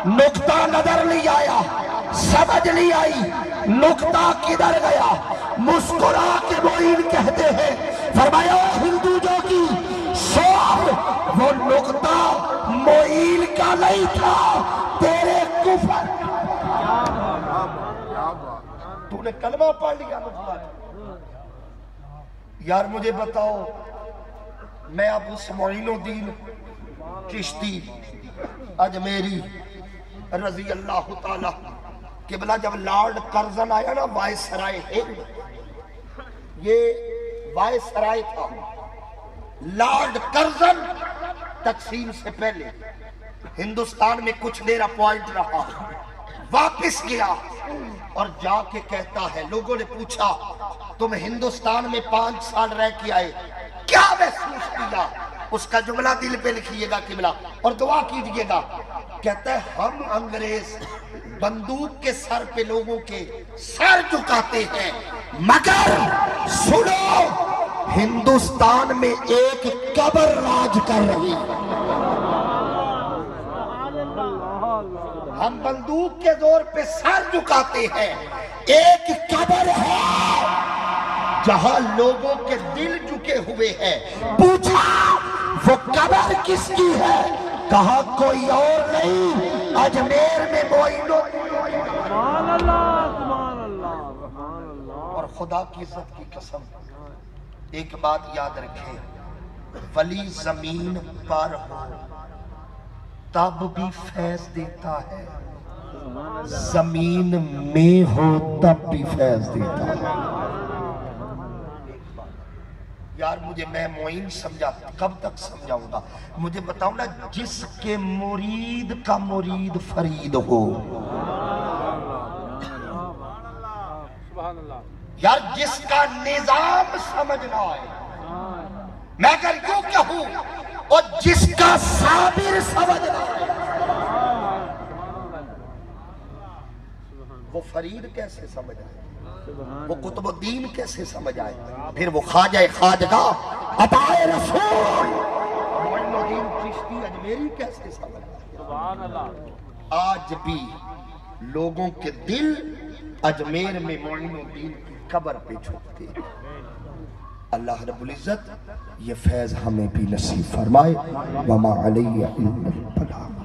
[SPEAKER 1] نقطہ نظر نہیں آیا، سمجھ نہیں آئی نقطہ کدھر گیا۔ مسکرا کے معین کہتے ہیں، فرمایا ہندو جو کی شور وہ نقطہ معین کا نہیں تھا، تیرے کفر۔ تو نے کلمہ پڑھ لیا نقطہ۔ یار مجھے بتاؤ، میں اب اس معین الدین چشتی اجمیری رضی اللہ تعالیٰ قبلہ جب لارڈ کرزن آیا نا وائسرائے ہند، یہ وائسرائے تھا، لارڈ کرزن تقسیم سے پہلے ہندوستان میں کچھ دیر اپوائنٹ رہا، واپس گیا اور جا کے کہتا ہے، لوگوں نے پوچھا تم ہندوستان میں 5 سال رہ کے آئے کیا محسوس کیا؟ اس کا جملہ دل پہ لکھیے گا قبلہ اور دعا کیجئے گا۔ کہتا ہے ہم انگریز بندوق کے سر پہ لوگوں کے سر جھکاتے ہیں، مگر سنو ہندوستان میں ایک قبر راج کر رہی۔ ہم بندوق کے زور پہ سر جھکاتے ہیں، ایک قبر ہے جہاں لوگوں کے دل جھکے ہوئے ہیں۔ پوچھا وہ قبر کس کی ہے؟ کہا کوئی اور نہیں، اجمیر میں معین اور خدا کی عزت کی قسم ایک بات یاد رکھیں، ولی زمین پر ہو تب بھی فیض دیتا ہے، زمین میں ہو تب بھی فیض دیتا ہے۔ یار مجھے میں معین سمجھا، کب تک سمجھاؤں گا؟ مجھے بتاؤں نا، جس کے مرید کا مرید فرید ہو، یار جس کا نظام سمجھنا ہے، میں اگر یوں کہوں اور جس کا صابر سمجھنا ہے، وہ فرید کیسے سمجھ آئے؟ وہ قطب الدین کیسے سمجھ آئے؟ پھر وہ خواجہ خواجگاہ عطائے رسول معین الدین چشتی اجمیری کیسے سمجھ آئے؟ آج بھی لوگوں کے دل اجمیر میں معین الدین کی قبر پہ جھکتے ہیں۔ اللہ رب العزت یہ فیض ہمیں بھی نصیب فرمائے۔ وما علیہ الا البلاغ۔